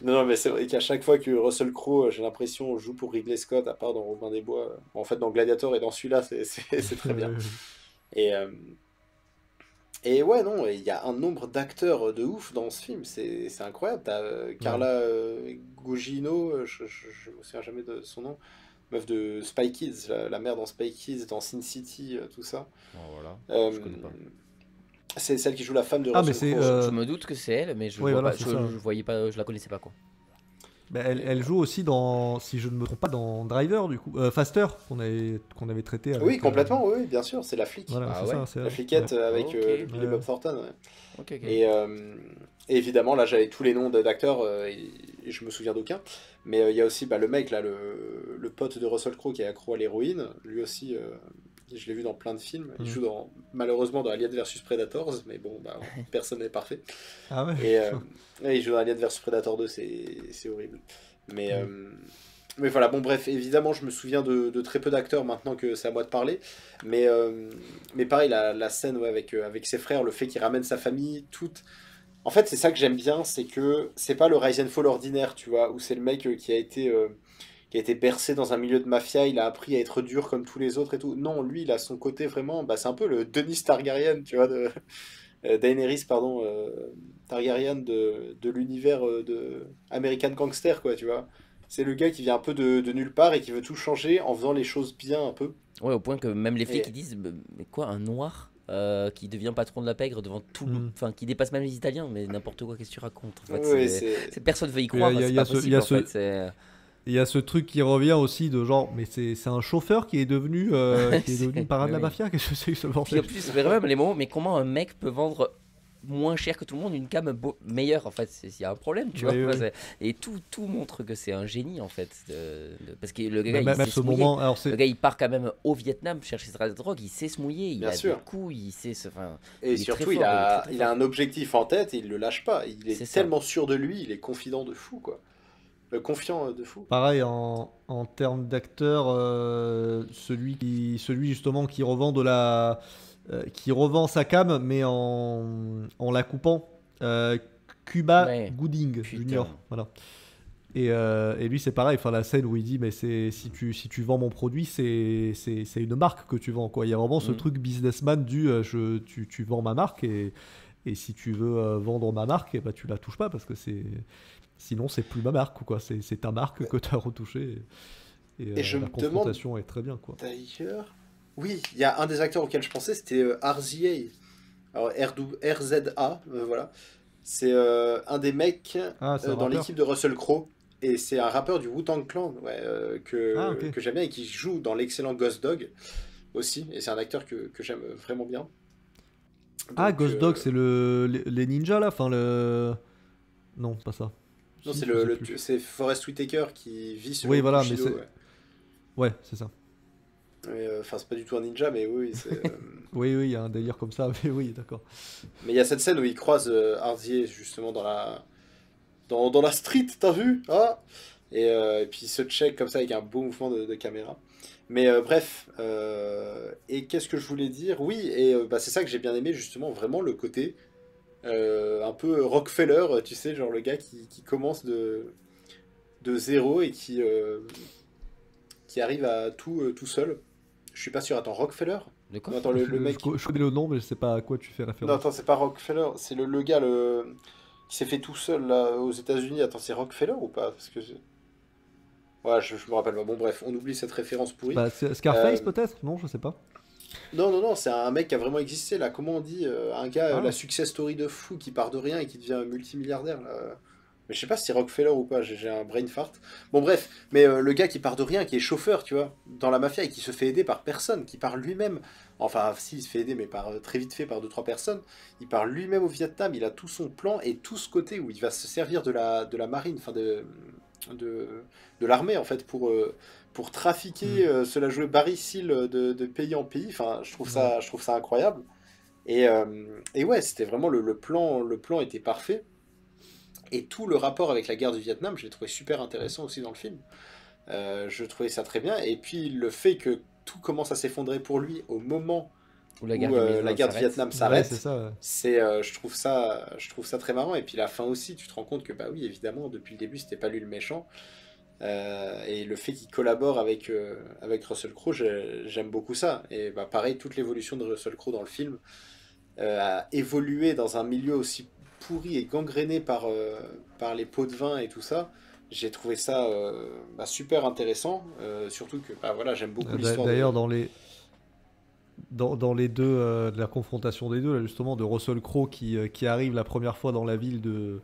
Non, mais c'est vrai qu'à chaque fois que Russell Crowe, j'ai l'impression, joue pour Ridley Scott, à part dans Robin des Bois, en fait dans Gladiator et dans celui-là, c'est très bien. Et, euh, et ouais, non, il y a un nombre d'acteurs de ouf dans ce film, c'est incroyable. T'as Carla Gugino, je me souviens jamais de son nom, meuf de Spy Kids, la mère dans Spy Kids, dans Sin City, tout ça. Bon, voilà. Euh, Je connais pas. c'est celle qui joue la femme de Ah, mais Russell c'est, Crowe. Je me doute que c'est elle, mais je Oui, vois voilà, pas, c'est ça. je voyais pas, je la connaissais pas, quoi. Bah, elle joue aussi dans, si je ne me trompe pas, dans Driver, du coup. Faster, qu'on avait traité avec. Oui, complètement, oui, bien sûr, c'est la flic. Voilà, Ah c'est ouais, ça, c'est La elle. fliquette avec Ok. Billy Bob Thornton. Ouais. Ok, ok. Et évidemment, là, j'avais tous les noms d'acteurs et je me souviens d'aucun. Mais il y a aussi bah, le mec, là, le pote de Russell Crowe qui est accro à l'héroïne. Lui aussi, je l'ai vu dans plein de films. Il joue malheureusement dans Alien vs Predators, mais bon, bah, personne n'est parfait. Ah ouais. Et il joue dans Alien vs Predator 2, c'est horrible. Mais voilà, bon, bref, évidemment, je me souviens de très peu d'acteurs maintenant que c'est à moi de parler. Mais pareil, la scène ouais, avec ses frères, le fait qu'il ramène sa famille, toute. En fait, c'est ça que j'aime bien, c'est que c'est pas le Rise and Fall ordinaire, tu vois, où c'est le mec qui a été bercé dans un milieu de mafia, il a appris à être dur comme tous les autres et tout. Non, lui, il a son côté vraiment, bah, c'est un peu le Denis Targaryen, tu vois, Daenerys, pardon, Targaryen de l'univers de American Gangster, quoi, tu vois. C'est le gars qui vient un peu de nulle part et qui veut tout changer en faisant les choses bien un peu. Ouais, au point que même les flics Et- ils disent mais quoi, un noir qui devient patron de la pègre devant tout le. Mm. Enfin, qui dépasse même les Italiens, mais n'importe quoi, qu'est-ce que tu racontes en fait, Ouais, personne veut y croire, il y a c'est pas ce- il possible y a en ce- fait. il y a ce truc qui revient aussi de genre, mais c'est un chauffeur qui est devenu parrain de la Oui. mafia. Qu'est-ce que c'est que ce Puis bordel? en plus, c'est vraiment les moments, mais comment un mec peut vendre moins cher que tout le monde une cam meilleure en fait, il y a un problème, tu Oui, vois. oui. Et tout montre que c'est un génie en fait, parce que le gars, il Même sait ce se mouiller. moment, alors Le c'est gars, il part quand même au Vietnam chercher sa drogue, il sait se mouiller, il Bien a sûr. des coups, il sait se. Enfin, Et il est très surtout, fort, il a, très il a fort. un objectif en tête et il le lâche pas. Il est C'est ça. tellement sûr de lui, il est confident de fou, quoi. Confiant de fou. pareil en termes d'acteur, celui justement qui revend sa cam, mais en la coupant. Cuba Ouais. Gooding Putain. Junior, voilà. Et lui c'est pareil, enfin la scène où il dit mais si tu vends mon produit c'est une marque que tu vends quoi. Il y a vraiment ce Mhm. truc businessman tu vends ma marque et si tu veux vendre ma marque eh ben, tu la touches pas parce que sinon c'est plus ma marque quoi. C'est ta marque que tu as retouchée Et je la me demande confrontation est très bien quoi. d'ailleurs. Oui, il y a un des acteurs auxquels je pensais, c'était RZA. Alors RZA, voilà. C'est un des mecs Ah c'est un dans rappeur. l'équipe de Russell Crowe. Et c'est un rappeur du Wu-Tang Clan ouais, Ah, ok. que j'aime bien et qui joue dans l'excellent Ghost Dog aussi. Et c'est un acteur que j'aime vraiment bien. Ah Donc, Ghost Dog c'est les ninjas là, enfin le non pas ça. non, Si, c'est je sais plus. c'est Forest Whitaker qui vit sur Oui, le voilà, Bushido, mais c'est- ouais. Ouais c'est ça. Enfin, c'est pas du tout un ninja, mais oui, Oui, il y a un délire comme ça, mais oui, d'accord. mais il y a cette scène où il croise Harzier justement dans la street, t'as vu? Ah et puis il se check comme ça avec un beau mouvement de caméra. Mais bref, et qu'est-ce que je voulais dire? Oui, et bah, c'est ça que j'ai bien aimé justement, vraiment le côté un peu Rockefeller, tu sais, genre le gars qui commence de zéro et qui arrive à tout seul. Je suis pas sûr, attends, Rockefeller? De quoi? Non, attends, le mec. Je connais le nom, mais je sais pas à quoi tu fais Non, référence. attends, c'est pas Rockefeller, c'est le gars qui s'est fait tout seul là aux États-Unis. Attends, c'est Rockefeller ou pas? Parce que ouais, je me rappelle pas. Bon, bref, on oublie cette référence pourrie. Bah, c'est Scarface Euh, peut-être? Non, je sais pas. Non, c'est un mec qui a vraiment existé là. Comment on dit? Un gars, Ah. la success story de fou qui part de rien et qui devient multimilliardaire là. Mais je sais pas si c'est Rockefeller ou pas, j'ai un brain fart. Bon, bref, mais le gars qui part de rien, qui est chauffeur, tu vois, dans la mafia et qui se fait aider par personne, qui part lui-même. Enfin, si, il se fait aider, mais très vite fait par deux, trois personnes. Il part lui-même au Vietnam, il a tout son plan et tout ce côté où il va se servir de la marine, enfin de, de l'armée en fait, pour trafiquer, cela jouer baricile de pays en pays. Enfin, je trouve ça incroyable. Et ouais, c'était vraiment le plan était parfait. Et tout le rapport avec la guerre du Vietnam, je l'ai trouvé super intéressant aussi dans le film. Je trouvais ça très bien. Et puis le fait que tout commence à s'effondrer pour lui au moment Ou la où guerre du Vietnam la guerre du s'arrête. Vietnam Ouais, s'arrête, c'est ça. Ouais. je trouve ça très marrant. Et puis la fin aussi, tu te rends compte que bah oui, évidemment, depuis le début, c'était pas lui le méchant. Et le fait qu'il collabore avec Russell Crowe, j'aime beaucoup ça. Et bah pareil, toute l'évolution de Russell Crowe dans le film a évolué dans un milieu aussi pourri et gangréné par les pots de vin et tout ça. J'ai trouvé ça bah, super intéressant, surtout que bah, voilà, j'aime beaucoup l'histoire D'ailleurs, de... dans les deux, de la confrontation des deux, là, justement, de Russell Crowe qui arrive la première fois dans la ville de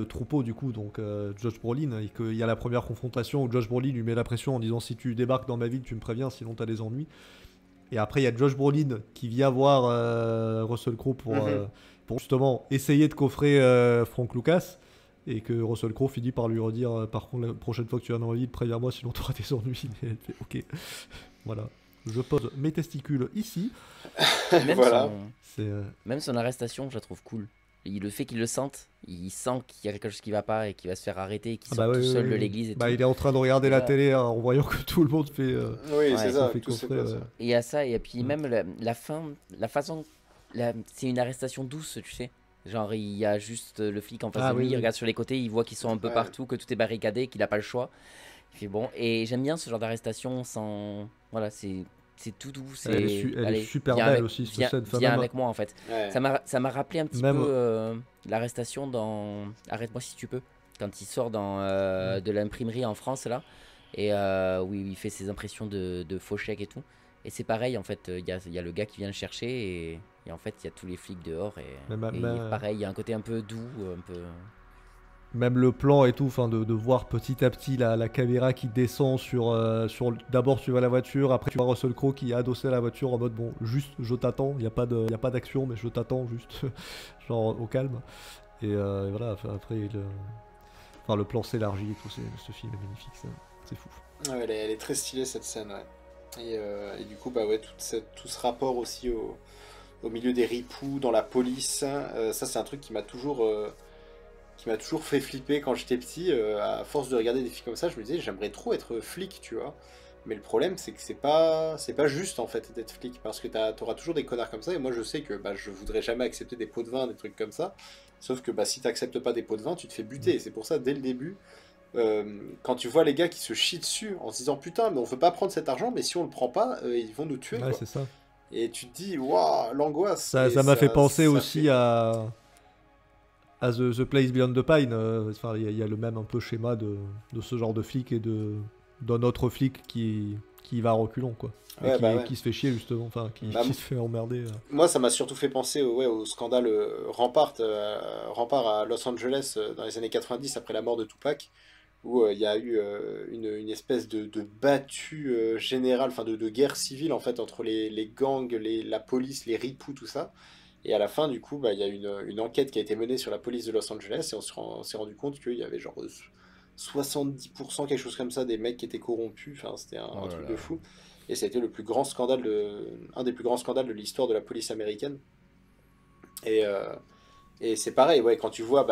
Troupeau, du coup, donc Josh Brolin, et qu'il y a la première confrontation où Josh Brolin lui met la pression en disant si tu débarques dans ma ville, tu me préviens, sinon t'as des ennuis. Et après, il y a Josh Brolin qui vient voir Russell Crowe pour justement essayer de coffrer Frank Lucas. Et que Russell Crowe finit par lui redire par contre, la prochaine fois que tu viens dans ma ville, préviens-moi, sinon tu auras des ennuis. Et elle fait ok. Voilà. Je pose mes testicules ici. Même, Voilà. C'est. même son arrestation, je la trouve cool. Le fait qu'il le sente, il sent qu'il y a quelque chose qui va pas et qu'il va se faire arrêter et qu'il sort tout seul de l'église et tout. Il est en train de regarder la Voilà. télé en voyant que tout le monde fait. Oui, Ouais, c'est ça ça, fait tout c'est coffrer, pas ça. Et il y a ça, et puis même la fin, la façon. C'est une arrestation douce, tu sais. Genre, il y a juste le flic en face Ah de lui, oui, il oui. regarde sur les côtés, il voit qu'ils sont un peu Ouais. partout, que tout est barricadé, qu'il a pas le choix. Il fait bon. Et j'aime bien ce genre d'arrestation sans. Voilà, c'est tout doux. Elle est allez, super viens belle avec- aussi, cette viens- scène. Enfin, viens même- avec moi en fait. Ouais. Ça m'a rappelé un petit Même- peu l'arrestation dans Arrête-moi si tu peux, quand il sort de l'imprimerie en France là, et où il fait ses impressions de faux chèques et tout. Et c'est pareil en fait, il y a le gars qui vient le chercher et en fait il y a tous les flics dehors et Mais pareil, il y a un côté un peu doux, un peu. même le plan et tout, enfin de voir petit à petit la caméra qui descend d'abord tu vois la voiture, après tu vois Russell Crowe qui est adossé à la voiture en mode bon juste je t'attends, y a pas d'action mais je t'attends juste genre au calme et voilà après le plan s'élargit et tout, ce film est magnifique, c'est fou. Ouais, elle est très stylée cette scène, ouais. Et du coup, bah ouais, tout ce rapport aussi au milieu des ripoux, dans la police, ça c'est un truc qui m'a toujours fait flipper quand j'étais petit. À force de regarder des films comme ça, je me disais j'aimerais trop être flic, tu vois. Mais le problème c'est que c'est pas juste en fait d'être flic, parce que t'auras toujours des connards comme ça, et moi je sais que bah, je voudrais jamais accepter des pots de vin, des trucs comme ça. Sauf que bah, si t'acceptes pas des pots de vin, tu te fais buter. Et c'est pour ça, dès le début, quand tu vois les gars qui se chient dessus en se disant putain, mais on veut pas prendre cet argent, mais si on le prend pas, ils vont nous tuer. Ouais, Quoi. c'est ça. Et tu te dis, waouh, l'angoisse. Ça m'a fait penser aussi à The Place Beyond the Pine. Enfin, il y a le même un peu schéma de ce genre de flic et d'un autre flic qui va à reculons, quoi. Ouais, qui se fait chier, justement. Enfin, qui se fait emmerder. Moi, ça m'a surtout fait penser au scandale Rampart à Los Angeles dans les années 90 après la mort de Tupac, où il y a eu une espèce de battue générale, enfin de guerre civile en fait entre les gangs, la police, les ripoux, tout ça. Et à la fin, du coup, bah, il y a une enquête qui a été menée sur la police de Los Angeles, et on s'est rendu compte qu'il y avait genre 70%, quelque chose comme ça, des mecs qui étaient corrompus. Enfin, c'était un truc de fou. Et ça a été un des plus grands scandales de l'histoire de la police américaine. Et c'est pareil, ouais, quand tu vois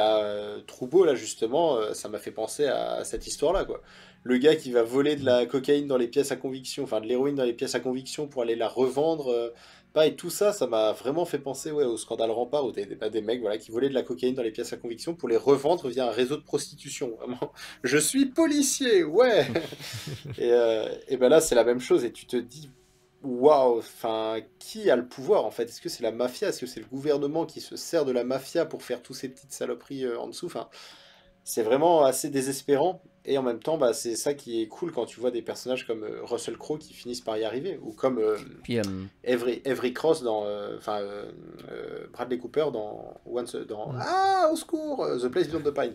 Troubo, là, justement, ça m'a fait penser à cette histoire-là, quoi. Le gars qui va voler de la cocaïne dans les pièces à conviction, enfin de l'héroïne dans les pièces à conviction pour aller la revendre. Pareil, tout ça, ça m'a vraiment fait penser au scandale Rempart, où t'avais des mecs qui volaient de la cocaïne dans les pièces à conviction pour les revendre via un réseau de prostitution. Vraiment, je suis policier, ouais. Et ben là, c'est la même chose, et tu te dis, waouh, enfin, qui a le pouvoir en fait? Est-ce que c'est la mafia? Est-ce que c'est le gouvernement qui se sert de la mafia pour faire toutes ces petites saloperies en dessous? Enfin, c'est vraiment assez désespérant. Et en même temps, bah, c'est ça qui est cool quand tu vois des personnages comme Russell Crowe qui finissent par y arriver, ou comme Puis, Avery Cross Bradley Cooper Ah, au secours, The Place Beyond the Pines.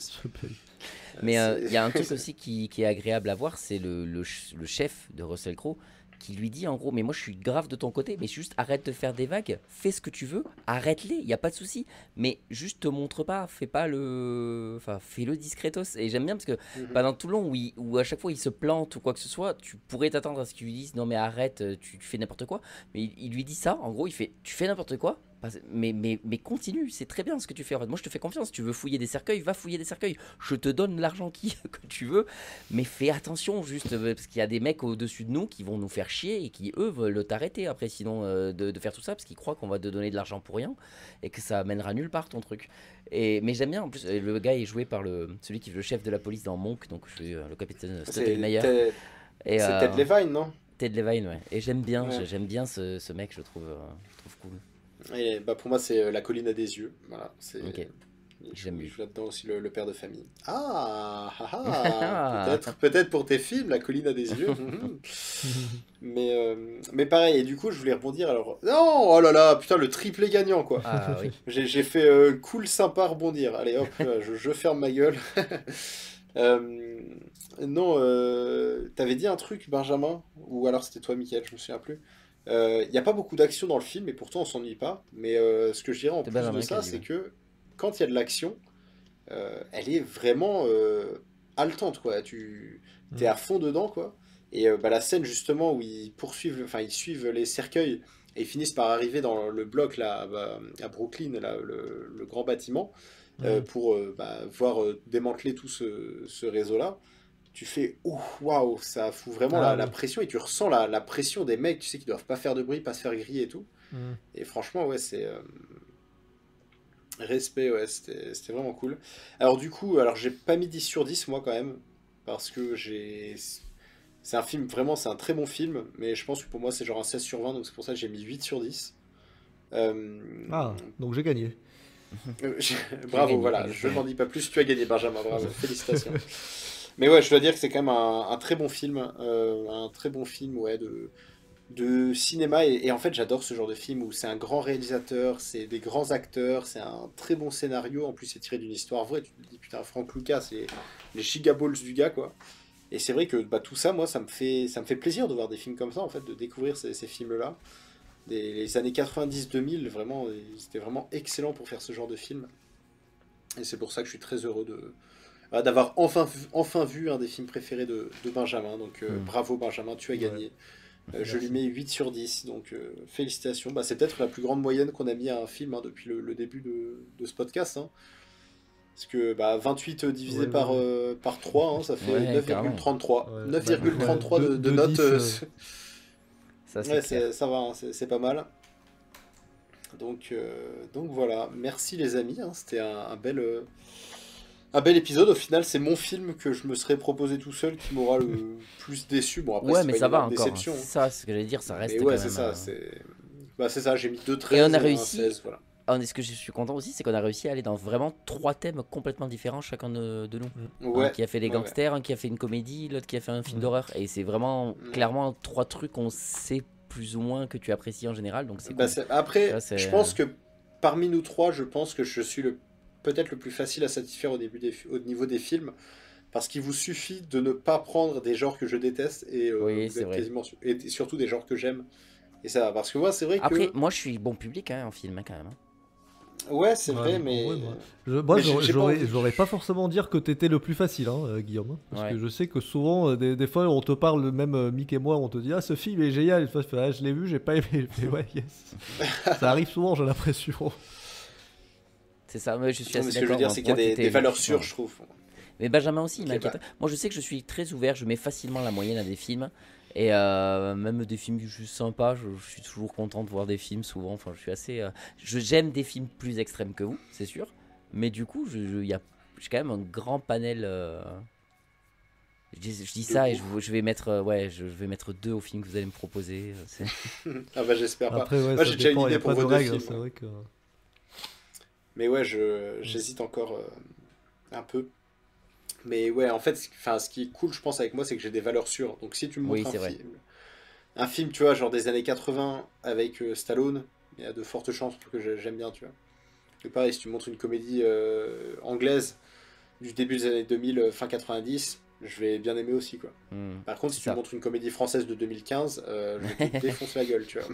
mais il y a un truc aussi qui est agréable à voir, c'est le chef de Russell Crowe qui lui dit en gros, mais moi je suis grave de ton côté, mais juste arrête de faire des vagues, fais ce que tu veux, arrête-les, il n'y a pas de souci, mais juste te montre pas, fais-le discretos. Et j'aime bien parce que pendant tout le long où à chaque fois il se plante ou quoi que ce soit, tu pourrais t'attendre à ce qu'il lui dise non mais arrête, tu fais n'importe quoi, mais il lui dit ça, en gros il fait tu fais n'importe quoi, mais continue, c'est très bien ce que tu fais. Moi je te fais confiance, tu veux fouiller des cercueils, va fouiller des cercueils, je te donne l'argent que tu veux, mais fais attention juste parce qu'il y a des mecs au-dessus de nous qui vont nous faire chier et qui eux veulent t'arrêter après sinon de faire tout ça parce qu'ils croient qu'on va te donner de l'argent pour rien et que ça mènera nulle part ton truc. Mais j'aime bien en plus, le gars est joué par celui qui est le chef de la police dans Monk, donc je suis le capitaine Stuttelmeyer. C'est Ted Levine, non? Ted Levine, ouais. Et j'aime bien, Ouais. j'aime bien ce mec, je trouve cool. Et bah pour moi, c'est La colline à des yeux. Voilà, Ok. J'aime Je bien. joue là-dedans aussi le père de famille. Peut-être pour tes films, La colline à des yeux. Mais pareil, et du coup, je voulais rebondir. Alors, non, oh là là, putain, le triplé gagnant, quoi. Ah oui. J'ai fait cool, sympa, rebondir. Allez, hop, je ferme ma gueule. Non, t'avais dit un truc, Benjamin, ou alors c'était toi, Mickaël, je me souviens plus. Il n'y a pas beaucoup d'action dans le film, et pourtant on s'ennuie pas. Mais ce que je dirais en C'est plus Benjamin de qui ça, a dit, c'est ouais. que quand il y a de l'action, elle est vraiment haletante, quoi. T'es à fond dedans, quoi. Et la scène justement où ils suivent les cercueils et ils finissent par arriver dans le bloc là à Brooklyn, là, le grand bâtiment, pour voir démanteler tout ce réseau-là. Tu fais waouh, ça fout vraiment la pression, et tu ressens la pression des mecs, tu sais qu'ils doivent pas faire de bruit, pas se faire griller et tout. Et franchement, ouais, c'est respect, ouais, c'était vraiment cool. Alors du coup, j'ai pas mis 10 sur 10 moi quand même, parce que c'est un film, vraiment, c'est un très bon film, mais je pense que pour moi c'est genre un 16 sur 20, donc c'est pour ça que j'ai mis 8 sur 10. Donc j'ai gagné. Bravo, gagné, voilà, exactement. je n'en dis pas plus, tu as gagné Benjamin, bravo, félicitations. Mais ouais, je dois dire que c'est quand même un très bon film, ouais, de de cinéma. Et en fait, j'adore ce genre de film où c'est un grand réalisateur, c'est des grands acteurs, c'est un très bon scénario. En plus, c'est tiré d'une histoire vraie. Tu te dis, putain, Frank Lucas, c'est les gigaballs du gars, quoi. Et c'est vrai que tout ça, moi, ça me fait plaisir de voir des films comme ça, en fait, de découvrir ces films-là. Les années 90-2000, vraiment, c'était vraiment excellent pour faire ce genre de film. Et c'est pour ça que je suis très heureux d'avoir enfin vu un des films préférés de Benjamin. Donc bravo Benjamin, tu as gagné. Je lui mets 8 sur 10, donc félicitations. C'est peut-être la plus grande moyenne qu'on a mis à un film depuis le début de ce podcast. Hein. Parce que 28 divisé par 3, ça fait 9,33. 9,33 de notes. Ça va, hein, c'est pas mal. Donc voilà, merci les amis, hein, c'était un bel épisode. Au final, c'est mon film que je me serais proposé tout seul qui m'aura le plus déçu. Bon, après, ouais, c'est mais pas ça une va énorme encore. déception. Ça, c'est ce que j'allais dire, ça reste. Mais quand ouais, même, c'est ça, j'ai mis 2,13 et on a un réussi. 16, voilà. Ce que je suis content aussi, c'est qu'on a réussi à aller dans vraiment 3 thèmes complètement différents, chacun de nous. Ouais, Un qui a fait les gangsters, un qui a fait une comédie, l'autre qui a fait un film d'horreur. Et c'est vraiment clairement 3 trucs qu'on sait plus ou moins que tu apprécies en général. Donc c'est cool. Après, Ça, je pense que parmi nous 3, je pense que je suis peut-être le plus facile à satisfaire au niveau des films. Parce qu'il vous suffit de ne pas prendre des genres que je déteste et, oui, c'est vrai. et surtout des genres que j'aime. Et ça va, parce que moi, c'est vrai que... Après, moi, je suis bon public en film, quand même. Ouais, c'est vrai, mais... Moi, j'aurais pas forcément dire que t'étais le plus facile, hein, Guillaume. Parce que je sais que souvent, des fois, on te parle, même Mick et moi, on te dit « Ah, ce film est génial !» Et toi, tu fais « Ah, je l'ai vu, j'ai pas aimé. » Ouais, yes. Ça arrive souvent, j'ai l'impression. C'est ça, mais je suis assez d'accord. Ce que je veux dire, c'est qu'il y a des valeurs sûres, je trouve. Mais Benjamin aussi, il m'inquiète. Moi, je sais que je suis très ouvert, je mets facilement la moyenne à des films. Et même des films juste sympas, je suis toujours content de voir des films souvent. Enfin, je suis assez. J'aime des films plus extrêmes que vous, c'est sûr. Mais du coup, j'ai quand même un grand panel. Je dis ça et je vais mettre, je vais mettre 2 au film que vous allez me proposer. Ah bah j'espère pas. Après, ouais, moi j'ai déjà une idée pour vos 2 films. C'est vrai que... Mais ouais, j'hésite encore un peu. Mais ouais, en fait, ce qui est cool, je pense, avec moi, c'est que j'ai des valeurs sûres. Donc si tu me montres un film, tu vois, genre des années 80 avec Stallone, il y a de fortes chances que j'aime bien, tu vois. Et pareil, si tu me montres une comédie anglaise du début des années 2000, fin 90, je vais bien aimer aussi, quoi. Par contre, si tu me montres une comédie française de 2015, je vais te défoncer la gueule, tu vois.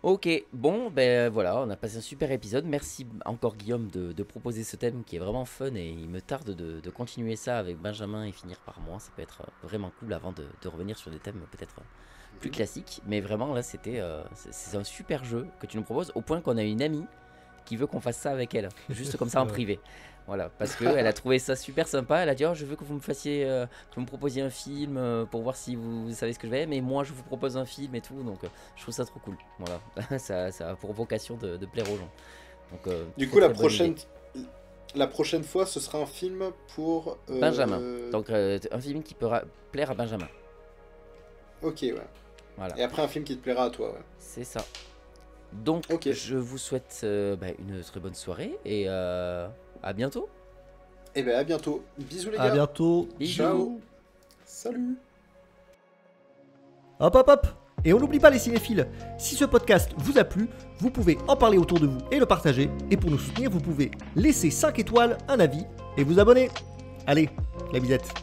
Ok, bon, ben voilà, on a passé un super épisode. Merci encore Guillaume de proposer ce thème qui est vraiment fun et il me tarde de continuer ça avec Benjamin et finir par moi. Ça peut être vraiment cool avant de revenir sur des thèmes peut-être plus classiques. Mais vraiment là, c'est un super jeu que tu nous proposes au point qu'on a une amie qui veut qu'on fasse ça avec elle, juste comme ça en privé. Voilà, parce qu'elle a trouvé ça super sympa. Elle a dit je veux que vous me fassiez, que vous me proposiez un film pour voir si vous savez ce que je vais. Mais moi, je vous propose un film et tout. Donc, je trouve ça trop cool. Voilà, ça a pour vocation de plaire aux gens. Donc, du coup, la prochaine fois, ce sera un film pour Benjamin. Donc, un film qui peut plaire à Benjamin. Ok, ouais. Voilà. Et après, un film qui te plaira à toi. Ouais. C'est ça. Donc, je vous souhaite une très bonne soirée et à bientôt. Et à bientôt. Bisous les gars. À bientôt. Bisous. Ciao. Salut. Hop. Et on n'oublie pas les cinéphiles. Si ce podcast vous a plu, vous pouvez en parler autour de vous et le partager. Et pour nous soutenir, vous pouvez laisser 5 étoiles, un avis et vous abonner. Allez, la bisette.